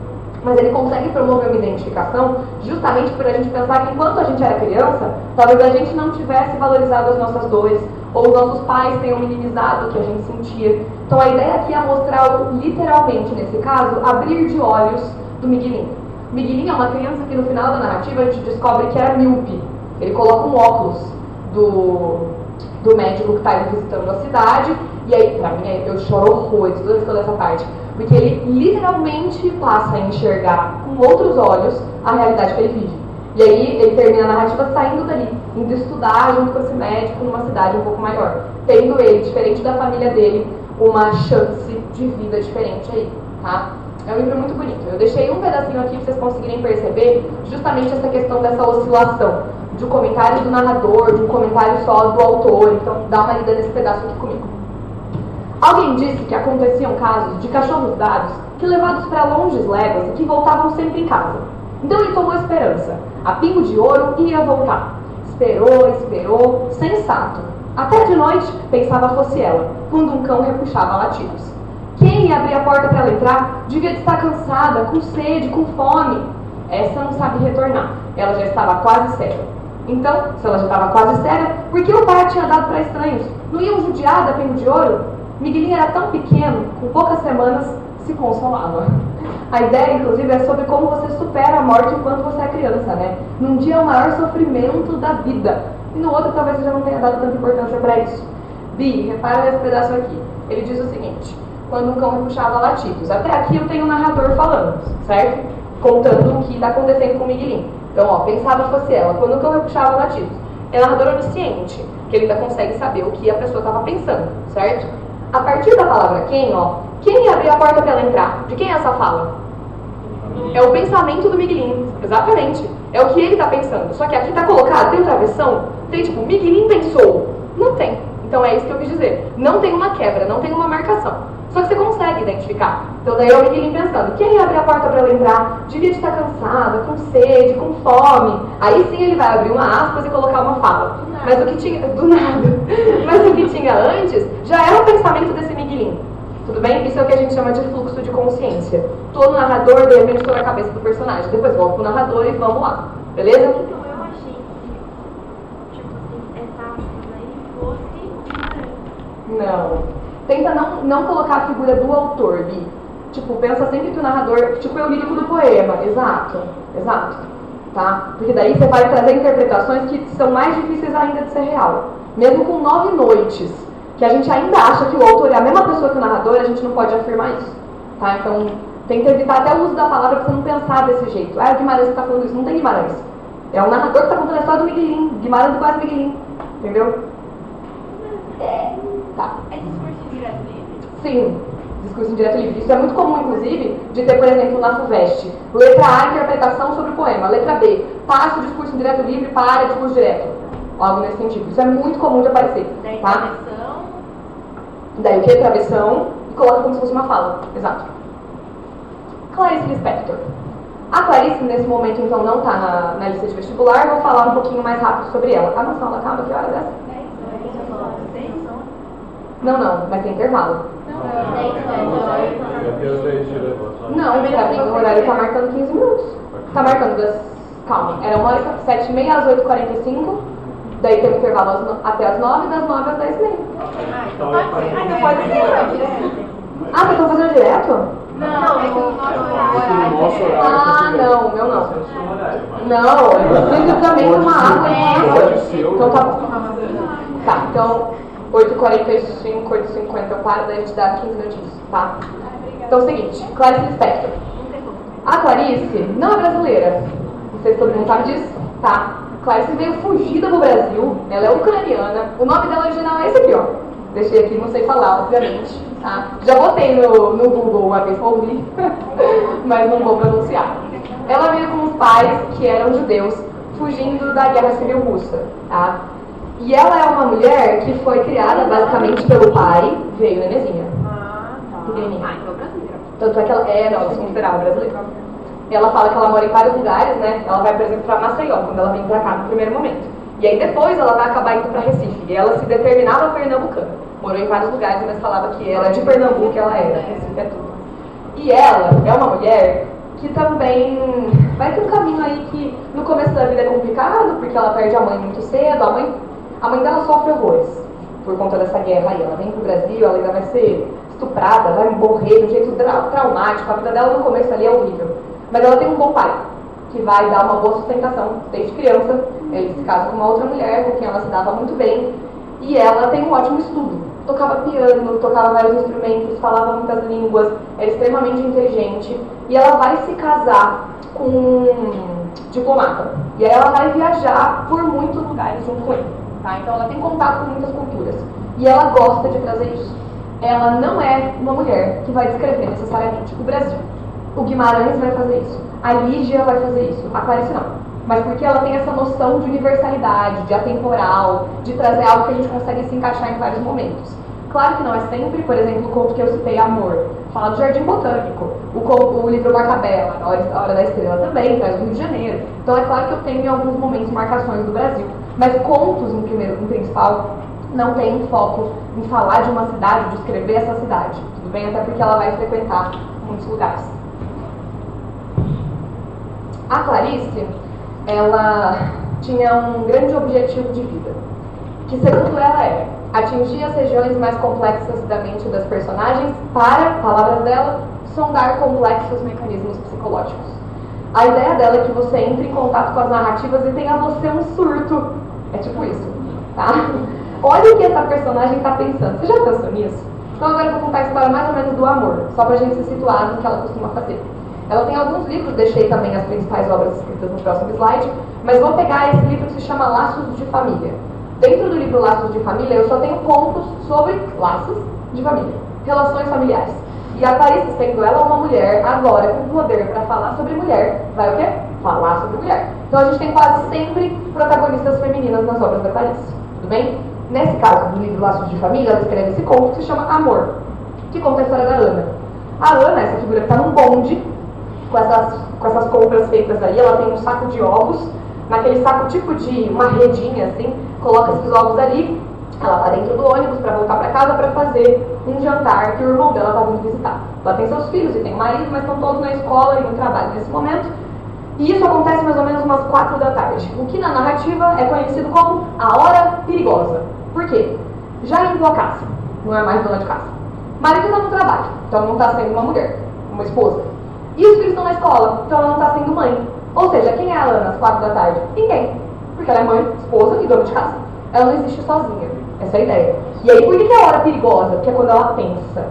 Mas ele consegue promover uma identificação justamente por a gente pensar que enquanto a gente era criança, talvez a gente não tivesse valorizado as nossas dores, ou os nossos pais tenham minimizado o que a gente sentia. Então a ideia aqui é mostrar, literalmente nesse caso, abrir de olhos do Miguelinho. Miguelinho é uma criança que no final da narrativa a gente descobre que era míope. Ele coloca um óculos do médico que está visitando a cidade, e aí, pra mim, eu choro horrores toda vez que eu leio essa parte, porque ele literalmente passa a enxergar com outros olhos a realidade que ele vive. E aí ele termina a narrativa saindo dali, indo estudar junto com esse médico numa cidade um pouco maior, tendo ele, diferente da família dele, uma chance de vida diferente aí, tá? É um livro muito bonito. Eu deixei um pedacinho aqui para vocês conseguirem perceber justamente essa questão dessa oscilação, de um comentário do narrador, de um comentário só do autor. Então dá uma lida nesse pedaço aqui comigo. Alguém disse que aconteciam casos de cachorros dados que levados para longes léguas e que voltavam sempre em casa. Então ele tomou esperança. A Pingo de Ouro ia voltar. Esperou, sensato. Até de noite, pensava fosse ela, quando um cão repuxava latidos. Quem ia abrir a porta para ela entrar devia de estar cansada, com sede, com fome. Essa não sabe retornar. Ela já estava quase cega. Então, se ela já estava quase cega, por que o pai a tinha dado para estranhos? Não iam judiar da Pingo de Ouro? Miguelinho era tão pequeno, com poucas semanas, se consolava. A ideia, inclusive, é sobre como você supera a morte enquanto você é criança, né? Num dia é o maior sofrimento da vida, e no outro talvez você já não tenha dado tanta importância para isso. Bi, repara nesse pedaço aqui. Ele diz o seguinte: quando um cão repuxava latidos. Até aqui eu tenho o narrador falando, certo? Contando o que está acontecendo com o Miguelinho. Então, ó, pensava fosse ela, quando o cão repuxava latidos. É narrador onisciente, que ele ainda consegue saber o que a pessoa estava pensando, certo? A partir da palavra quem, ó, quem ia abrir a porta para ela entrar? De quem é essa fala? É o pensamento do Miguelinho, exatamente. É o que ele está pensando. Só que aqui está colocado, tem travessão, tem tipo, Miguelinho pensou. Não tem. Então é isso que eu quis dizer. Não tem uma quebra, não tem uma marcação. Só que você consegue identificar. Então daí é o Miguelinho pensando, quem ia abrir a porta para ela entrar? Devia de estar cansada, com sede, com fome. Aí sim ele vai abrir uma aspas e colocar uma fala. Mas o que tinha... Do nada. Mas o que tinha antes já era o pensamento desse Miguelinho. Tudo bem? Isso é o que a gente chama de fluxo de consciência. Tô no narrador, de repente tô na cabeça do personagem. Depois volto pro narrador e vamos lá. Beleza? Então eu achei que, tipo assim, essa aspas aí fosse... Não. Tenta não colocar a figura do autor, Bi. Tipo, pensa sempre que o narrador... Tipo, é o lírico do poema. Exato. Tá? Porque daí você vai trazer interpretações que são mais difíceis ainda de ser real. Mesmo com 9 noites, que a gente ainda acha que o autor é a mesma pessoa que o narrador, a gente não pode afirmar isso. Tá? Então, Tenta evitar até o uso da palavra pra você não pensar desse jeito. Ah, o Guimarães que tá falando isso. Não tem Guimarães. É o narrador que tá contando a história do Miguelinho. Guimarães do quase Miguelinho. Entendeu? Tá. É discurso direto livre? Sim. Discurso indireto livre. Isso é muito comum, inclusive, de ter, por exemplo, na FUVEST. Letra A, interpretação sobre o poema. Letra B, passa o discurso indireto livre para discurso direto. Algo nesse sentido. Isso é muito comum de aparecer. Daí Tá? travessão. Daí o que? Travessão. E coloca como se fosse uma fala. Exato. Clarice Lispector. A Clarice, nesse momento, então, não está na lista de vestibular. Vou falar um pouquinho mais rápido sobre ela. A noção ela acaba? Que horas é essa? Não, mas tem intervalo. Não, pra mim o horário tá marcando 15 minutos. Tá marcando das... Calma, era 7h30 às 8h45. Daí tem um intervalo até as 9, das 9 às 10h30. Então pode ser. Ah, vocês estão fazendo direto? Não, é que o nosso horário. Ah, não, o meu não. Não, eu preciso também de uma água. Então tá bom. Tá, então 8h45, 8h50 eu paro, daí a gente dá 15 minutinhos, tá? Então é o seguinte, Clarice Lispector. A Clarice não é brasileira. Não sei se todo mundo sabe disso, tá? Clarice veio fugida do Brasil, ela é ucraniana. O nome dela original é esse aqui, ó. Deixei aqui, não sei falar, obviamente, tá? Já botei no Google uma vez pra ouvir, mas não vou pronunciar. Ela veio com os pais que eram judeus, fugindo da Guerra Civil Russa, tá? E ela é uma mulher que foi criada basicamente pelo pai, veio nenezinha. Pequenininha. Então brasileira. Tanto é que ela se considerava brasileira. Ela fala que ela mora em vários lugares, né? Ela vai, por exemplo, pra Maceió, quando ela vem pra cá no primeiro momento. E aí depois ela vai acabar indo pra Recife. E ela se determinava pernambucana. Morou em vários lugares, mas falava que era de Pernambuco que ela era. Recife é tudo. E ela é uma mulher que também vai ter um caminho aí que no começo da vida é complicado, porque ela perde a mãe muito cedo. A mãe dela sofre horrores por conta dessa guerra aí. Ela vem pro Brasil, ela ainda vai ser estuprada, vai morrer de um jeito traumático. A vida dela no começo ali é horrível. Mas ela tem um bom pai, que vai dar uma boa sustentação desde criança. Ele se casa com uma outra mulher, com quem ela se dava muito bem. E ela tem um ótimo estudo. Tocava piano, tocava vários instrumentos, falava muitas línguas, é extremamente inteligente. E ela vai se casar com um diplomata. E aí ela vai viajar por muitos lugares junto com ele. Tá? Então ela tem contato com muitas culturas. E ela gosta de trazer isso. Ela não é uma mulher que vai descrever necessariamente o Brasil. O Guimarães vai fazer isso. A Lígia vai fazer isso. A Clarice não. Mas porque ela tem essa noção de universalidade, de atemporal, de trazer algo que a gente consegue se encaixar em vários momentos. Claro que não é sempre, por exemplo, o conto que eu citei, Amor, fala do Jardim Botânico. O livro Macabela, A Hora da Estrela, também traz o Rio de Janeiro. Então é claro que eu tenho em alguns momentos marcações do Brasil. Mas contos, em principal, não tem foco em falar de uma cidade, de escrever essa cidade. Tudo bem? Até porque ela vai frequentar muitos lugares. A Clarice, ela tinha um grande objetivo de vida, que segundo ela era atingir as regiões mais complexas da mente das personagens para, palavras dela, sondar complexos mecanismos psicológicos. A ideia dela é que você entre em contato com as narrativas e tenha você um surto. É tipo isso, tá? Olha o que essa personagem está pensando. Você já pensou nisso? Então agora eu vou contar a história mais ou menos do Amor, só pra gente se situar no que ela costuma fazer. Ela tem alguns livros, deixei também as principais obras escritas no próximo slide, mas vou pegar esse livro que se chama Laços de Família. Dentro do livro Laços de Família, eu só tenho pontos sobre laços de família, relações familiares. E a Clarice, sendo ela uma mulher, agora com poder para falar sobre mulher, vai o quê? Falar sobre mulher. Então a gente tem quase sempre protagonistas femininas nas obras da Clarice, tudo bem? Nesse caso do livro Laços de Família, ela escreve esse conto que se chama Amor, que conta a história da Ana. A Ana, essa figura que está num bonde, com essas compras feitas aí, ela tem um saco de ovos, naquele saco tipo de uma redinha assim, coloca esses ovos ali, ela tá dentro do ônibus para voltar para casa para fazer um jantar que o irmão dela tá vindo visitar. Ela tem seus filhos e tem um marido, mas estão todos na escola e no trabalho nesse momento. E isso acontece mais ou menos umas 4 da tarde, o que na narrativa é conhecido como a hora perigosa. Por quê? Já indo à casa, não é mais dona de casa. O marido está no trabalho, então não está sendo uma mulher, uma esposa. E os filhos estão na escola, então ela não está sendo mãe. Ou seja, quem é a Ana às 4 da tarde? Ninguém. Porque ela é mãe, esposa e dona de casa. Ela não existe sozinha. Essa é a ideia. E aí, por que é a hora perigosa? Porque é quando ela pensa.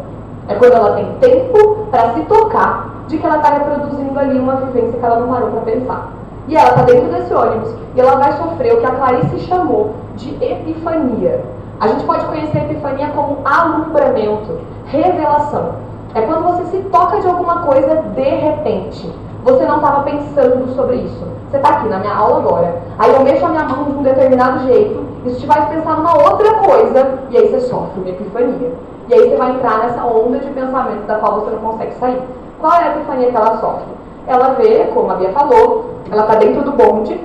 É quando ela tem tempo para se tocar de que ela está reproduzindo ali uma vivência que ela não parou para pensar. E ela está dentro desse ônibus e ela vai sofrer o que a Clarice chamou de epifania. A gente pode conhecer a epifania como alumbramento, revelação. É quando você se toca de alguma coisa de repente. Você não estava pensando sobre isso. Você está aqui na minha aula agora. Aí eu mexo a minha mão de um determinado jeito, isso te faz pensar numa outra coisa, e aí você sofre uma epifania. E aí você vai entrar nessa onda de pensamento da qual você não consegue sair. Qual é a epifania que ela sofre? Ela vê, como a Bia falou, ela está dentro do bonde,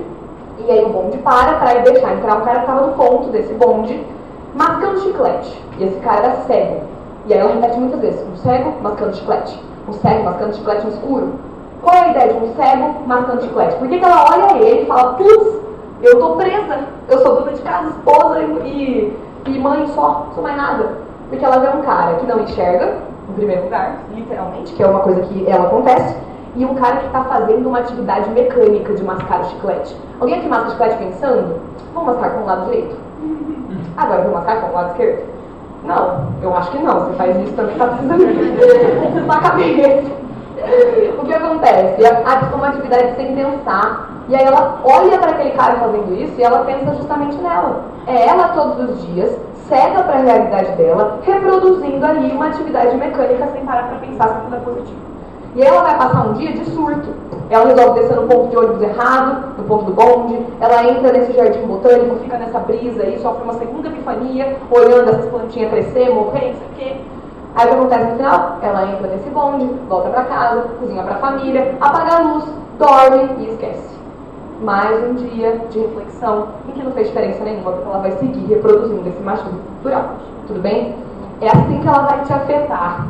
e aí o bonde para deixar entrar um cara que estava no ponto desse bonde, mascando chiclete. E esse cara era cego. E aí ela repete muitas vezes, um cego mascando chiclete. Um cego mascando chiclete no escuro. Qual é a ideia de um cego mascando chiclete? Por que ela olha ele e fala, putz, eu tô presa, eu sou dona de casa, esposa e mãe só, não sou mais nada. Porque ela vê um cara que não enxerga, em primeiro lugar, literalmente, que é uma coisa que ela acontece, e um cara que está fazendo uma atividade mecânica de mascar o chiclete. Alguém aqui masca o chiclete pensando? Vamos mascar com o lado direito? Agora vou mascar com o lado esquerdo? Não, eu acho que não. Você faz isso também, tá precisando na cabeça. O que acontece? É uma atividade sem pensar. E aí ela olha para aquele cara fazendo isso e ela pensa justamente nela. É ela todos os dias, cega para a realidade dela, reproduzindo ali uma atividade mecânica sem parar para pensar se aquilo é positivo. E aí ela vai passar um dia de surto. Ela resolve descer no ponto de ônibus errado, no ponto do bonde, ela entra nesse jardim botânico, fica nessa brisa aí, sofre uma segunda epifania, olhando essas plantinhas crescer, morrer, não sei o quê. Aí o que acontece no final? Ela entra nesse bonde, volta pra casa, cozinha pra família, apaga a luz, dorme e esquece. Mais um dia de reflexão em que não fez diferença nenhuma, porque ela vai seguir reproduzindo esse machismo cultural. Tudo bem? É assim que ela vai te afetar.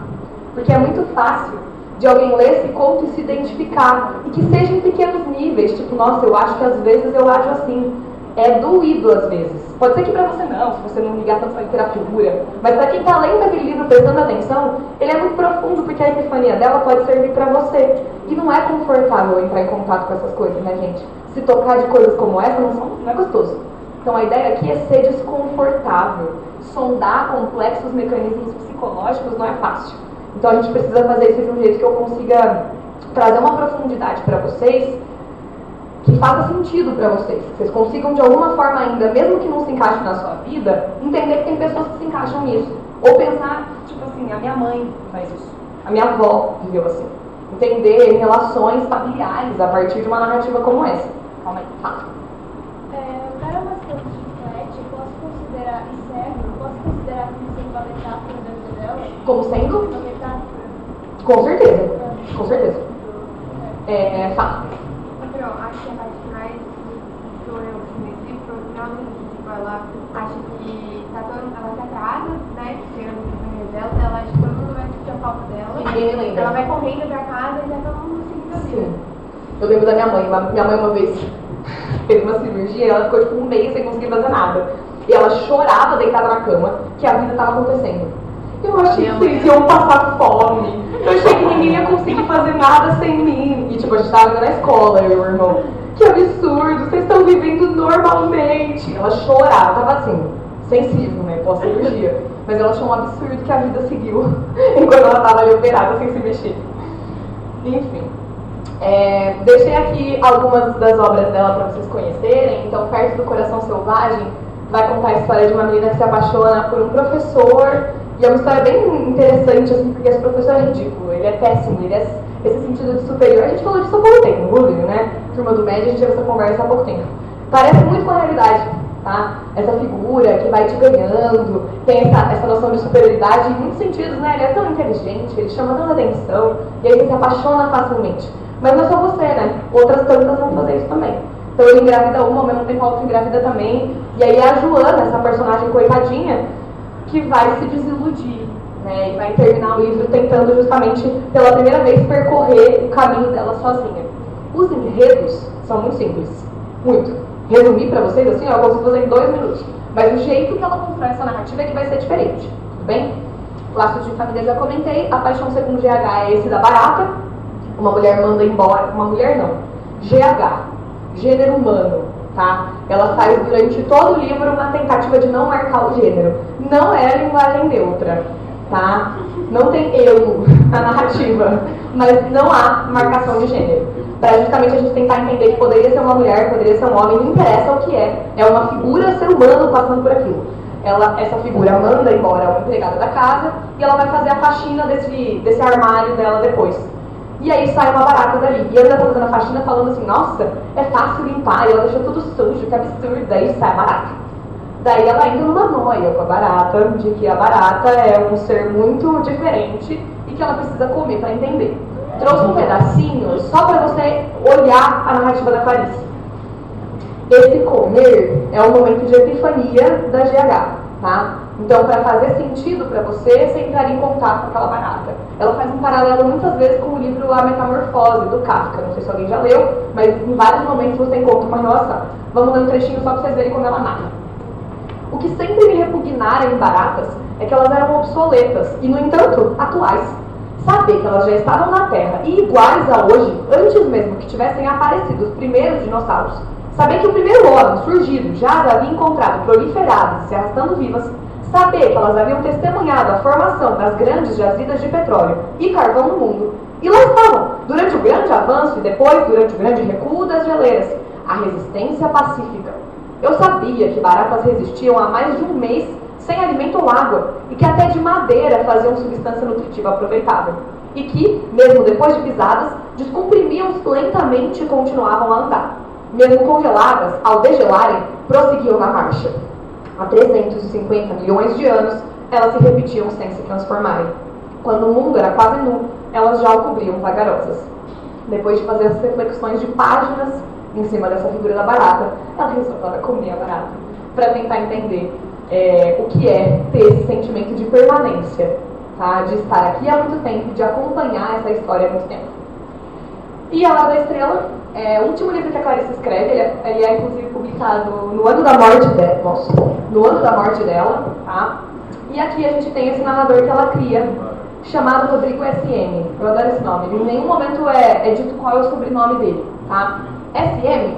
Porque é muito fácil de alguém ler esse conto e se identificar, e que seja em pequenos níveis, tipo, nossa, eu acho que às vezes eu ajo assim. É doído às vezes. Pode ser que pra você não, se você não ligar tanto pra literatura, mas pra quem tá lendo aquele livro prestando atenção, ele é muito profundo, porque a epifania dela pode servir pra você. E não é confortável entrar em contato com essas coisas, né, gente? Se tocar de coisas como essa não é gostoso. Então a ideia aqui é ser desconfortável. Sondar complexos mecanismos psicológicos não é fácil. Então a gente precisa fazer isso de um jeito que eu consiga trazer uma profundidade para vocês que faça sentido para vocês. Que vocês consigam de alguma forma ainda, mesmo que não se encaixe na sua vida, entender que tem pessoas que se encaixam nisso. Ou pensar, tipo assim, a minha mãe faz isso. A minha avó viveu assim. Entender relações familiares a partir de uma narrativa como essa. Calma aí, fala. O cara mascando chiclete, eu posso considerar, e cego, eu posso considerar como sendo uma metáfora da vida dela? Como sendo? Uma metáfora. Com certeza. Com certeza. Fala. Então, acho que a parte que mais sou eu nesse livro foi o finalmente, tipo, ela acha que ela tá atrasa, né, chegando no primeiro dela, ela acha que todo mundo vai sentir a falta dela. Ninguém lembra. Ela vai correndo pra casa e já todo mundo seguindo a vida. Sim. Eu lembro da minha mãe. Minha mãe uma vez fez uma cirurgia e ela ficou tipo um mês sem conseguir fazer nada. E ela chorava deitada na cama que a vida estava acontecendo. Eu achei que vocês iam passar fome. Eu achei que ninguém ia conseguir fazer nada sem mim. E tipo, a gente tava indo na escola, eu e o irmão. Que absurdo, vocês estão vivendo normalmente. Ela chorava, tava assim, sensível, né, pós-cirurgia. Mas ela achou um absurdo que a vida seguiu enquanto ela tava ali operada sem se mexer. Enfim. Deixei aqui algumas das obras dela para vocês conhecerem. Então, Perto do Coração Selvagem vai contar a história de uma menina que se apaixona por um professor. E é uma história bem interessante, assim, porque esse professor é ridículo, ele é péssimo, ele é esse sentido de superior. A gente falou disso há pouco tempo, no bullying, né? Turma do médio, a gente teve essa conversa há pouco tempo. Parece muito com a realidade, tá? Essa figura que vai te ganhando, tem essa noção de superioridade em muitos sentidos, né? Ele é tão inteligente, ele chama tanta atenção, e aí você se apaixona facilmente. Mas não é só você, né? Outras tantas vão fazer isso também. Então ele engravida uma, ao mesmo tempo a outra engravida também. E aí é a Joana, essa personagem coitadinha, que vai se desiludir, né? E vai terminar o livro tentando justamente, pela primeira vez, percorrer o caminho dela sozinha. Os enredos são muito simples. Muito. Resumir pra vocês, assim, eu consigo fazer em 2 minutos. Mas o jeito que ela constrói essa narrativa é que vai ser diferente. Tudo bem? Laços de família já comentei. A paixão segundo GH é esse da barata. Uma mulher manda embora. Uma mulher não. GH. Gênero humano. Tá? Ela faz durante todo o livro uma tentativa de não marcar o gênero. Não é a linguagem neutra, tá? não tem eu na narrativa, mas não há marcação de gênero. Para justamente a gente tentar entender que poderia ser uma mulher, poderia ser um homem, não interessa o que é uma figura, ser humano passando por aquilo. Essa figura manda embora uma empregada da casa e ela vai fazer a faxina desse armário dela depois. E aí sai uma barata dali. E ela tá fazendo a faxina falando assim, nossa, é fácil limpar, e ela deixou tudo sujo, que absurdo, daí sai a barata. Daí ela entra numa noia com a barata, de que a barata é um ser muito diferente e que ela precisa comer para entender. Trouxe um pedacinho só para você olhar a narrativa da Clarice. Esse comer é um momento de epifania da GH, tá? Então, para fazer sentido para você entraria em contato com aquela barata. Ela faz um paralelo muitas vezes com o livro A Metamorfose, do Kafka. Não sei se alguém já leu, mas em vários momentos você encontra uma relação. Vamos ler um trechinho só para vocês verem como ela narra. O que sempre me repugnara em baratas é que elas eram obsoletas e, no entanto, atuais. Saber que elas já estavam na Terra e iguais a hoje, antes mesmo que tivessem aparecido os primeiros dinossauros. Saber que o primeiro homem surgido já as havia encontrado proliferadas, se arrastando vivas. Saber que elas haviam testemunhado a formação das grandes jazidas de petróleo e carvão no mundo. E lá estavam, durante o grande avanço e depois durante o grande recuo das geleiras, a resistência pacífica. Eu sabia que baratas resistiam há mais de um mês sem alimento ou água e que até de madeira faziam substância nutritiva aproveitável. E que, mesmo depois de pisadas, descomprimiam-se lentamente e continuavam a andar. Mesmo congeladas, ao degelarem, prosseguiam na marcha. Há 350 milhões de anos, elas se repetiam sem se transformarem. Quando o mundo era quase nu, elas já o cobriam vagarosas. Depois de fazer as reflexões de páginas em cima dessa figura da barata, ela resolveu comer a barata, para tentar entender o que é ter esse sentimento de permanência, tá? De estar aqui há muito tempo, de acompanhar essa história há muito tempo. E A Hora da Estrela é o último livro que a Clarice escreve, ele é inclusive publicado no ano da morte dela, tá? E aqui a gente tem esse narrador que ela cria, chamado Rodrigo SM. Eu adoro esse nome, em nenhum momento é dito qual é o sobrenome dele, tá? SM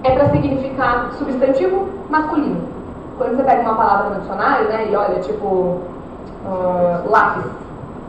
é para significar substantivo masculino. Quando você pega uma palavra no dicionário, né, e olha, tipo, lápis,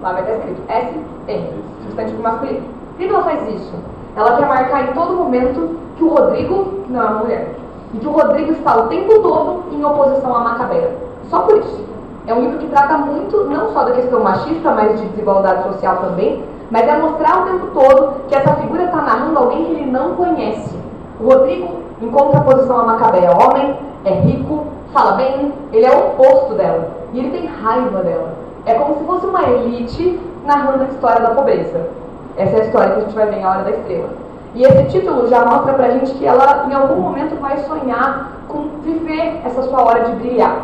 lá vai estar escrito SM, substantivo masculino. Por que ela faz isso? Ela quer marcar em todo momento que o Rodrigo não é uma mulher. E que o Rodrigo está o tempo todo em oposição à Macabeia. Só por isso. É um livro que trata muito, não só da questão machista, mas de desigualdade social também, mas é mostrar o tempo todo que essa figura está narrando alguém que ele não conhece. O Rodrigo, em contraposição à Macabeia, homem, é rico, fala bem, ele é o oposto dela. E ele tem raiva dela. É como se fosse uma elite narrando a história da pobreza. Essa é a história que a gente vai ver em A Hora da Estrela. E esse título já mostra pra gente que ela, em algum momento, vai sonhar com viver essa sua hora de brilhar.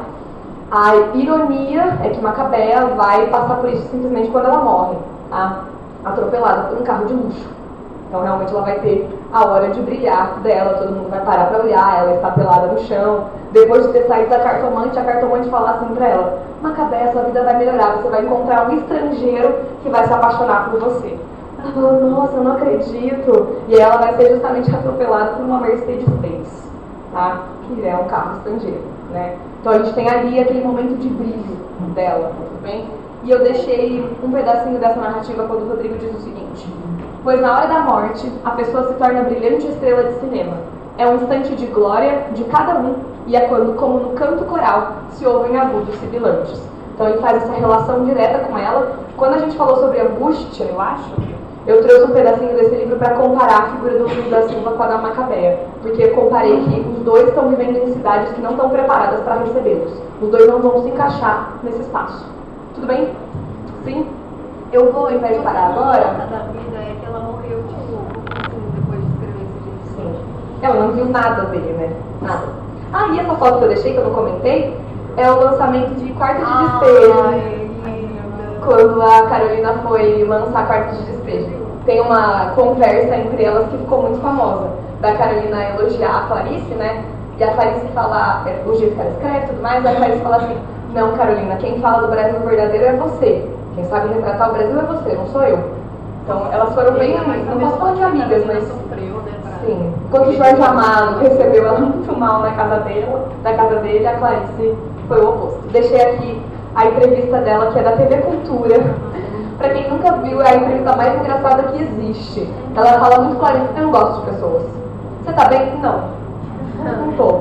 A ironia é que Macabeia vai passar por isso simplesmente quando ela morre, tá? Atropelada por um carro de luxo. Então, realmente, ela vai ter a hora de brilhar dela, todo mundo vai parar pra olhar, ela está pelada no chão. Depois de ter saído da cartomante, a cartomante fala assim pra ela: Macabeia, sua vida vai melhorar, você vai encontrar um estrangeiro que vai se apaixonar por você. Ela falou, nossa, eu não acredito. E aí ela vai ser justamente atropelada por uma Mercedes-Benz, tá? Que é um carro estrangeiro, né? Então a gente tem ali aquele momento de brilho dela, tudo bem? E eu deixei um pedacinho dessa narrativa quando o Rodrigo diz o seguinte: pois na hora da morte, a pessoa se torna brilhante estrela de cinema. É um instante de glória de cada um, e é quando, como no canto coral, se ouvem agudos sibilantes. Então ele faz essa relação direta com ela. Quando a gente falou sobre angústia, eu acho, eu trouxe um pedacinho desse livro para comparar a figura do Lula da Silva com a da Macabeia, porque eu comparei que os dois estão vivendo em cidades que não estão preparadas para recebê-los. Os dois não vão se encaixar nesse espaço. Tudo bem? Sim? Eu vou, ao invés de parar agora... A da vida é que ela morreu, depois de escrever esse livro. Sim. Ela não viu nada dele, né? Nada. Ah, e essa foto que eu deixei, que eu não comentei, é o lançamento de Quarto de Despejo. Quando a Carolina foi lançar Quarto de Despejo. Tem uma conversa entre elas que ficou muito famosa, da Carolina elogiar a Clarice, né? E a Clarice fala, o jeito que ela escreve e tudo mais, a Clarice fala assim: não, Carolina, quem fala do Brasil verdadeiro é você. Quem sabe retratar o Brasil é você, não sou eu. Então elas foram bem, não posso falar de amigas, mas sim. Enquanto o Jorge Amado recebeu ela muito mal na casa dele, a Clarice foi o oposto. Deixei aqui a entrevista dela, que é da TV Cultura, Pra quem nunca viu, é a entrevista mais engraçada que existe. Ela fala muito claramente, eu não gosto de pessoas. Você tá bem? Não. Não tô.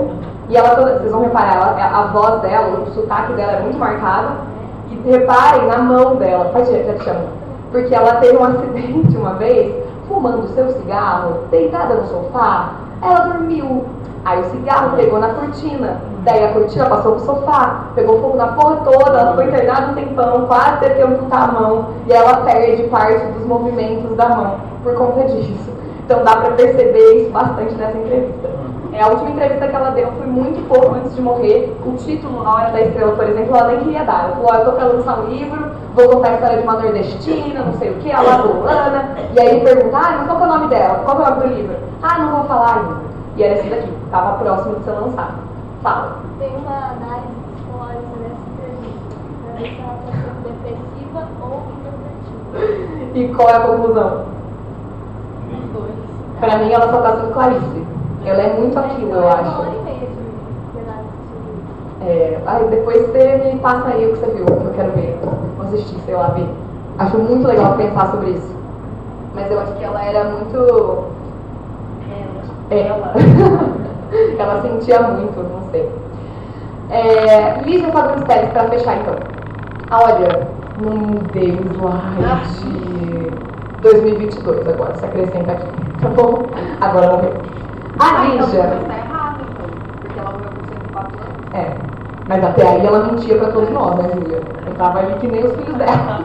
E ela toda, vocês vão reparar, a voz dela, o sotaque dela é muito marcado. E reparem na mão dela, faz direito, chama. Porque ela teve um acidente uma vez, fumando seu cigarro, deitada no sofá, ela dormiu. Aí o cigarro pegou na cortina, daí a cortina passou pro sofá, pegou fogo na porra toda, ela foi internada um tempão, quase teve que amputar a mão, e ela perde parte dos movimentos da mão por conta disso. Então dá pra perceber isso bastante nessa entrevista. A última entrevista que ela deu foi muito pouco antes de morrer. O título, na hora da estrela, por exemplo, ela nem queria dar. Ela falou, eu tô pra lançar um livro, vou contar a história de uma nordestina, não sei o que, a Lagoana. E aí perguntaram, mas qual que é o nome dela? Qual que é o nome do livro? Ah, não vou falar ainda. E era esse daqui, tava próximo de ser lançado. Fala. Tem uma análise psicológica nessa entrevista, pra ver se ela está sendo depressiva ou introvertida. E qual é a conclusão? Pra mim, ela só tá sendo Clarice. Ela é muito aquilo, eu acho. Uma hora e meia de análise sobre isso. Aí depois você me passa aí o que você viu, que eu quero ver. Vou assistir, sei lá, ver. Acho muito legal pensar sobre isso. Mas eu acho que ela era muito... Ela sentia muito, não sei. Lígia Fagundes Telles, pra fechar então. Olha, não mudei o slide. 2022 agora, se acrescenta aqui. Tá bom? Agora morreu. A Lígia. Tá errado, então. Porque ela morreu com 104 anos. Mas até aí ela mentia pra todos nós, né, Júlia? Eu tava ali que nem os filhos dela.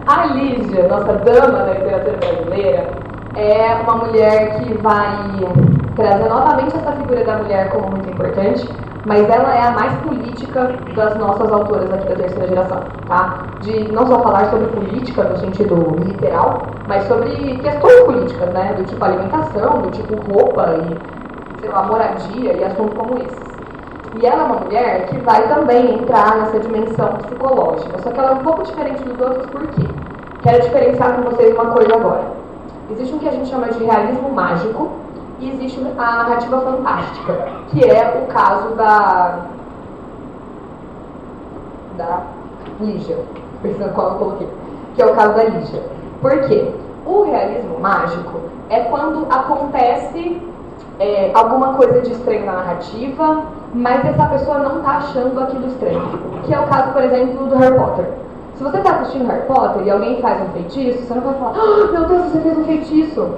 A Lígia, nossa dama da literatura brasileira, é uma mulher que vai trazer novamente essa figura da mulher como muito importante, mas ela é a mais política das nossas autoras aqui da terceira geração, tá? De não só falar sobre política no sentido literal, mas sobre questões políticas, né? Do tipo alimentação, do tipo roupa e, sei lá, moradia e assuntos como esses. E ela é uma mulher que vai também entrar nessa dimensão psicológica, só que ela é um pouco diferente dos outros, por quê? Quero diferenciar com vocês uma coisa agora. Existe o que a gente chama de realismo mágico e existe a narrativa fantástica, que é o caso da Lígia, pensando qual eu coloquei, que é o caso da Lígia. Por quê? O realismo mágico é quando acontece alguma coisa de estranho na narrativa, mas essa pessoa não está achando aquilo estranho, que é o caso, por exemplo, do Harry Potter. Se você está assistindo Harry Potter e alguém faz um feitiço, você não vai falar, oh, meu Deus, você fez um feitiço.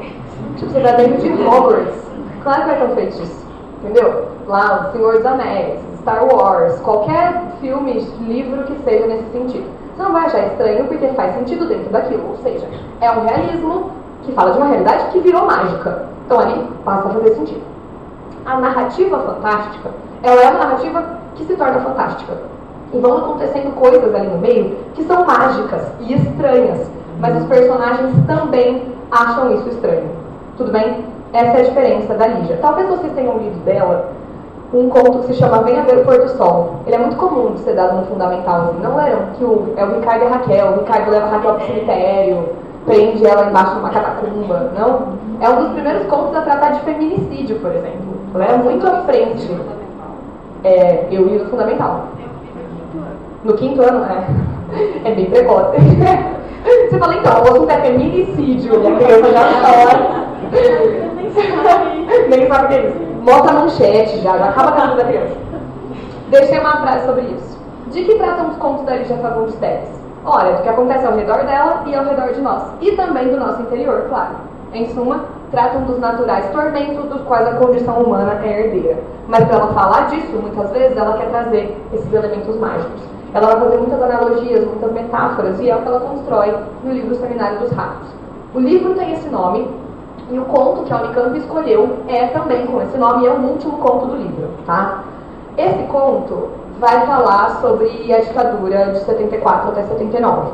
Tipo, você está dentro de Hogwarts. Claro que vai ter um feitiço, entendeu? Lá, O Senhor dos Anéis, Star Wars, qualquer filme, livro que seja nesse sentido. Você não vai achar estranho porque faz sentido dentro daquilo, ou seja, é um realismo que fala de uma realidade que virou mágica. Então ali passa a fazer sentido. A narrativa fantástica, ela é uma narrativa que se torna fantástica. E vão acontecendo coisas ali no meio que são mágicas e estranhas, mas os personagens também acham isso estranho. Tudo bem? Essa é a diferença da Lígia. Talvez vocês tenham lido dela um conto que se chama Venha Ver o Pôr do Sol. Ele é muito comum de ser dado no fundamental, assim. Não leram? Que é o Ricardo e a Raquel. O Ricardo leva a Raquel pro cemitério, prende ela embaixo de uma catacumba. Não? É um dos primeiros contos a tratar de feminicídio, por exemplo. Ela é muito à frente. Eu li no fundamental. No quinto ano, é bem precoce. Você fala, então, o assunto é feminicídio, e a criança já chora. Nem sabe o que é isso. Mostra a manchete já acaba com a vida da criança. Deixei uma frase sobre isso. De que tratam os contos da Lígia Fagundes Telles? Olha, do que acontece ao redor dela e ao redor de nós. E também do nosso interior, claro. Em suma, tratam dos naturais tormentos dos quais a condição humana é herdeira. Mas para ela falar disso, muitas vezes, ela quer trazer esses elementos mágicos. Ela vai fazer muitas analogias, muitas metáforas, e é o que ela constrói no livro Seminário dos Ratos. O livro tem esse nome, e o conto que a Unicamp escolheu é também com esse nome, e é o último conto do livro, tá? Esse conto vai falar sobre a ditadura de 74 até 79.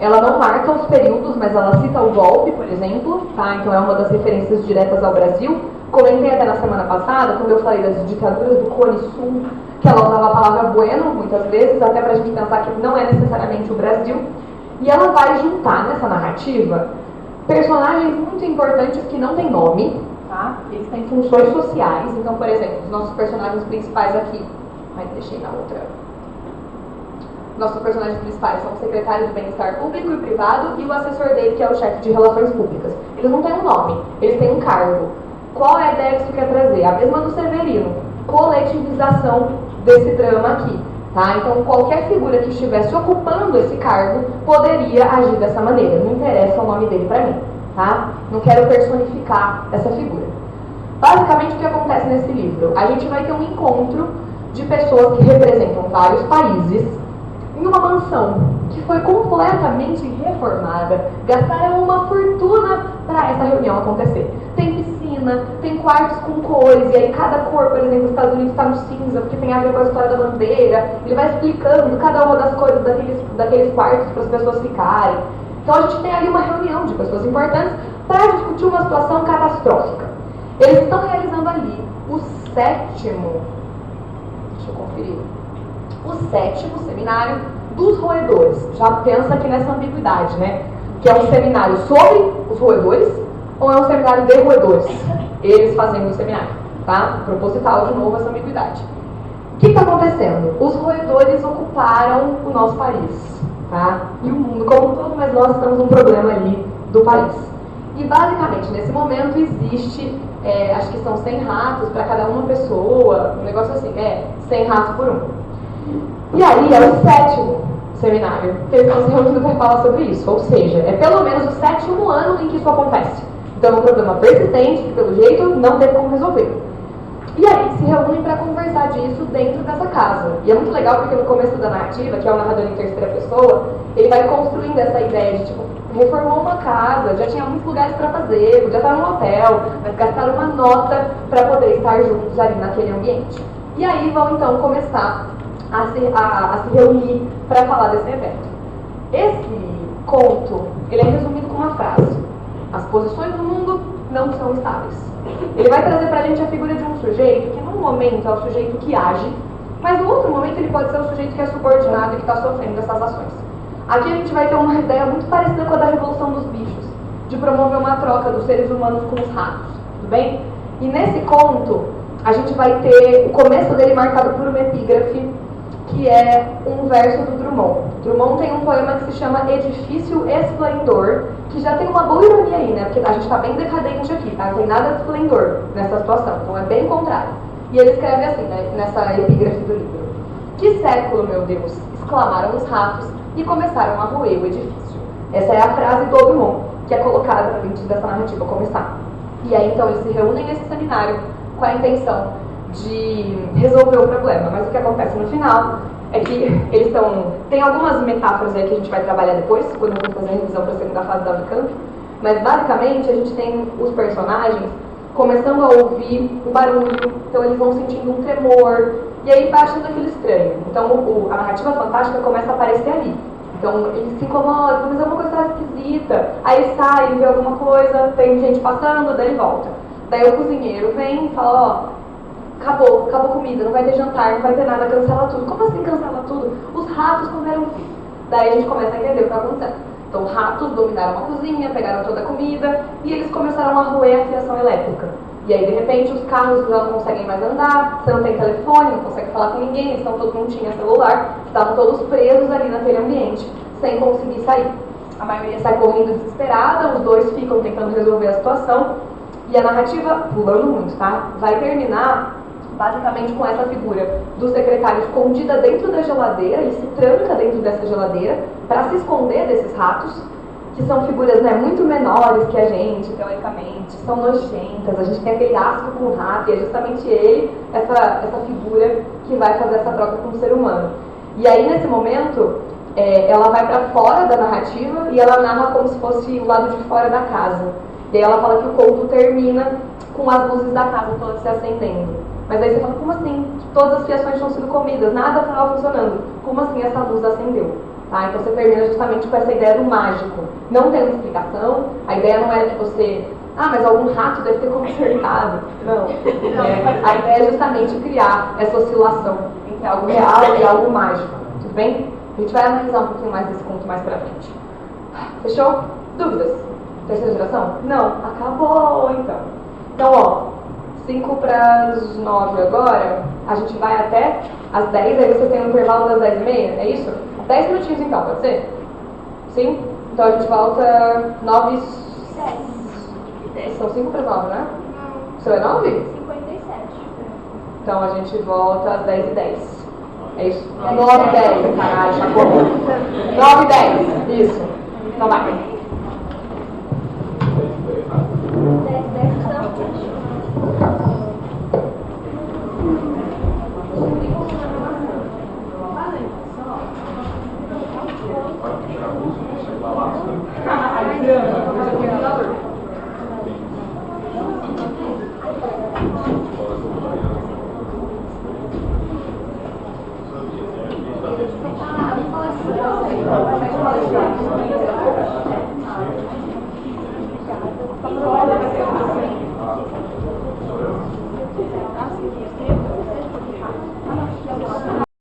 Ela não marca os períodos, mas ela cita o golpe, por exemplo, tá? Então é uma das referências diretas ao Brasil. Comentei até na semana passada, quando eu falei das ditaduras do Cone Sul, que ela usava a palavra bueno muitas vezes, até pra gente pensar que não é necessariamente o Brasil. E ela vai juntar nessa narrativa personagens muito importantes que não têm nome, tá? Eles têm funções sociais. Então, por exemplo, os nossos personagens principais aqui, mas deixei na outra. nossos personagens principais são o secretário de bem-estar público e privado e o assessor dele, que é o chefe de relações públicas. Eles não têm um nome, eles têm um cargo. Qual é a ideia que isso quer trazer? A mesma do Severino, coletivização desse drama aqui. Tá? Então, qualquer figura que estivesse ocupando esse cargo poderia agir dessa maneira. Não interessa o nome dele para mim. Tá? Não quero personificar essa figura. Basicamente, o que acontece nesse livro? A gente vai ter um encontro de pessoas que representam vários países em uma mansão que foi completamente reformada. Gastaram uma fortuna para essa reunião acontecer. Tem piscina, tem quartos com cores, e aí cada cor, por exemplo, os Estados Unidos está no cinza, porque tem a ver com a história da bandeira. Ele vai explicando cada uma das cores daqueles quartos para as pessoas ficarem. Então a gente tem ali uma reunião de pessoas importantes para discutir uma situação catastrófica. Eles estão realizando ali o 7º, deixa eu conferir, o 7º seminário dos roedores. Já pensa aqui nessa ambiguidade, né? Que é um seminário sobre os roedores ou é um seminário de roedores? Eles fazendo o seminário, tá? Proposital de novo essa ambiguidade. O que está acontecendo? Os roedores ocuparam o nosso país, tá? E o mundo como um todo, mas nós estamos num problema ali do país. E basicamente, nesse momento, existe, acho que são 100 ratos para cada uma pessoa, um negócio assim, 100 ratos por um. E aí é o 7º seminário que eles estão se reunindo para falar sobre isso, ou seja, é pelo menos o 7º ano em que isso acontece. Então é um problema persistente que, pelo jeito, não tem como resolver. E aí se reúnem para conversar disso dentro dessa casa. E é muito legal porque no começo da narrativa, que é o narrador em terceira pessoa, ele vai construindo essa ideia de, tipo, reformou uma casa, já tinha muitos lugares para fazer, podia estar num hotel, mas gastaram uma nota para poder estar juntos ali naquele ambiente. E aí vão então começar a se reunir para falar desse evento. Esse conto, ele é resumido com uma frase: as posições do mundo não são estáveis. Ele vai trazer pra gente a figura de um sujeito que num momento é o sujeito que age, mas no outro momento ele pode ser o sujeito que é subordinado e que está sofrendo essas ações. Aqui a gente vai ter uma ideia muito parecida com a da Revolução dos Bichos, de promover uma troca dos seres humanos com os ratos, tudo bem? E nesse conto, a gente vai ter o começo dele marcado por uma epígrafe, que é um verso do Drummond. Drummond tem um poema que se chama Edifício Esplendor, que já tem uma boa ironia aí, né? Porque a gente está bem decadente aqui, tá? Não tem nada de esplendor nessa situação, então é bem o contrário. E ele escreve assim, né, nessa epígrafe do livro: que século, meu Deus, exclamaram os ratos e começaram a roer o edifício. Essa é a frase do Drummond, que é colocada dentro dessa narrativa começar. E aí, então, eles se reúnem nesse seminário com a intenção de resolver o problema. Mas o que acontece no final é que eles estão... Tem algumas metáforas aí que a gente vai trabalhar depois, quando eu for fazer a revisão para a segunda fase da Unicamp. Mas, basicamente, a gente tem os personagens começando a ouvir um barulho, então eles vão sentindo um tremor, e aí vai achando aquilo estranho. Então, a narrativa fantástica começa a aparecer ali. Então, eles se incomodam, mas é uma coisa esquisita. Aí ele sai, ele vê alguma coisa, tem gente passando, daí ele volta. Daí o cozinheiro vem e fala, acabou a comida, não vai ter jantar, não vai ter nada, cancela tudo. Como assim cancela tudo? Os ratos comeram tudo. Daí a gente começa a entender o que está acontecendo. Então, ratos dominaram a cozinha, pegaram toda a comida e eles começaram a roer a fiação elétrica. E aí, de repente, os carros já não conseguem mais andar, você não tem telefone, não consegue falar com ninguém, eles estão todos, não tinha celular, estavam todos presos ali naquele ambiente, sem conseguir sair. A maioria sai correndo desesperada, os dois ficam tentando resolver a situação, e a narrativa, pulando muito, tá? Vai terminar basicamente com essa figura do secretário escondida dentro da geladeira, ele se tranca dentro dessa geladeira para se esconder desses ratos, que são figuras, né, muito menores que a gente, teoricamente, são nojentas, a gente tem aquele asco com o rato, e é justamente ele, essa figura que vai fazer essa troca com o ser humano. E aí, nesse momento, ela vai para fora da narrativa e ela narra como se fosse o lado de fora da casa. E aí ela fala que o conto termina com as luzes da casa todas se acendendo. Mas aí você fala, como assim? Todas as fiações tinham sido comidas, nada estava funcionando. Como assim essa luz acendeu? Tá? Então você termina justamente com essa ideia do mágico. Não tem uma explicação, a ideia não era que você... mas algum rato deve ter consertado. Não. A ideia é justamente criar essa oscilação entre algo real e algo mágico. Tudo bem? A gente vai analisar um pouquinho mais desse conto mais pra frente. Fechou? Dúvidas? Terceira geração? Não. Acabou, então. Então, 5 para as 9 agora, a gente vai até as 10, aí você tem um intervalo das 10h30, é isso? 10 minutinhos então, pode ser? Sim? Então a gente volta 9. São 5 para as 9, né? O seu é 9? 57. Então a gente volta às 10h10. É isso? 9h10, caralho, já correu. 9h10, isso. Então vai. 10 então. Vai tirar a música, você vai lá.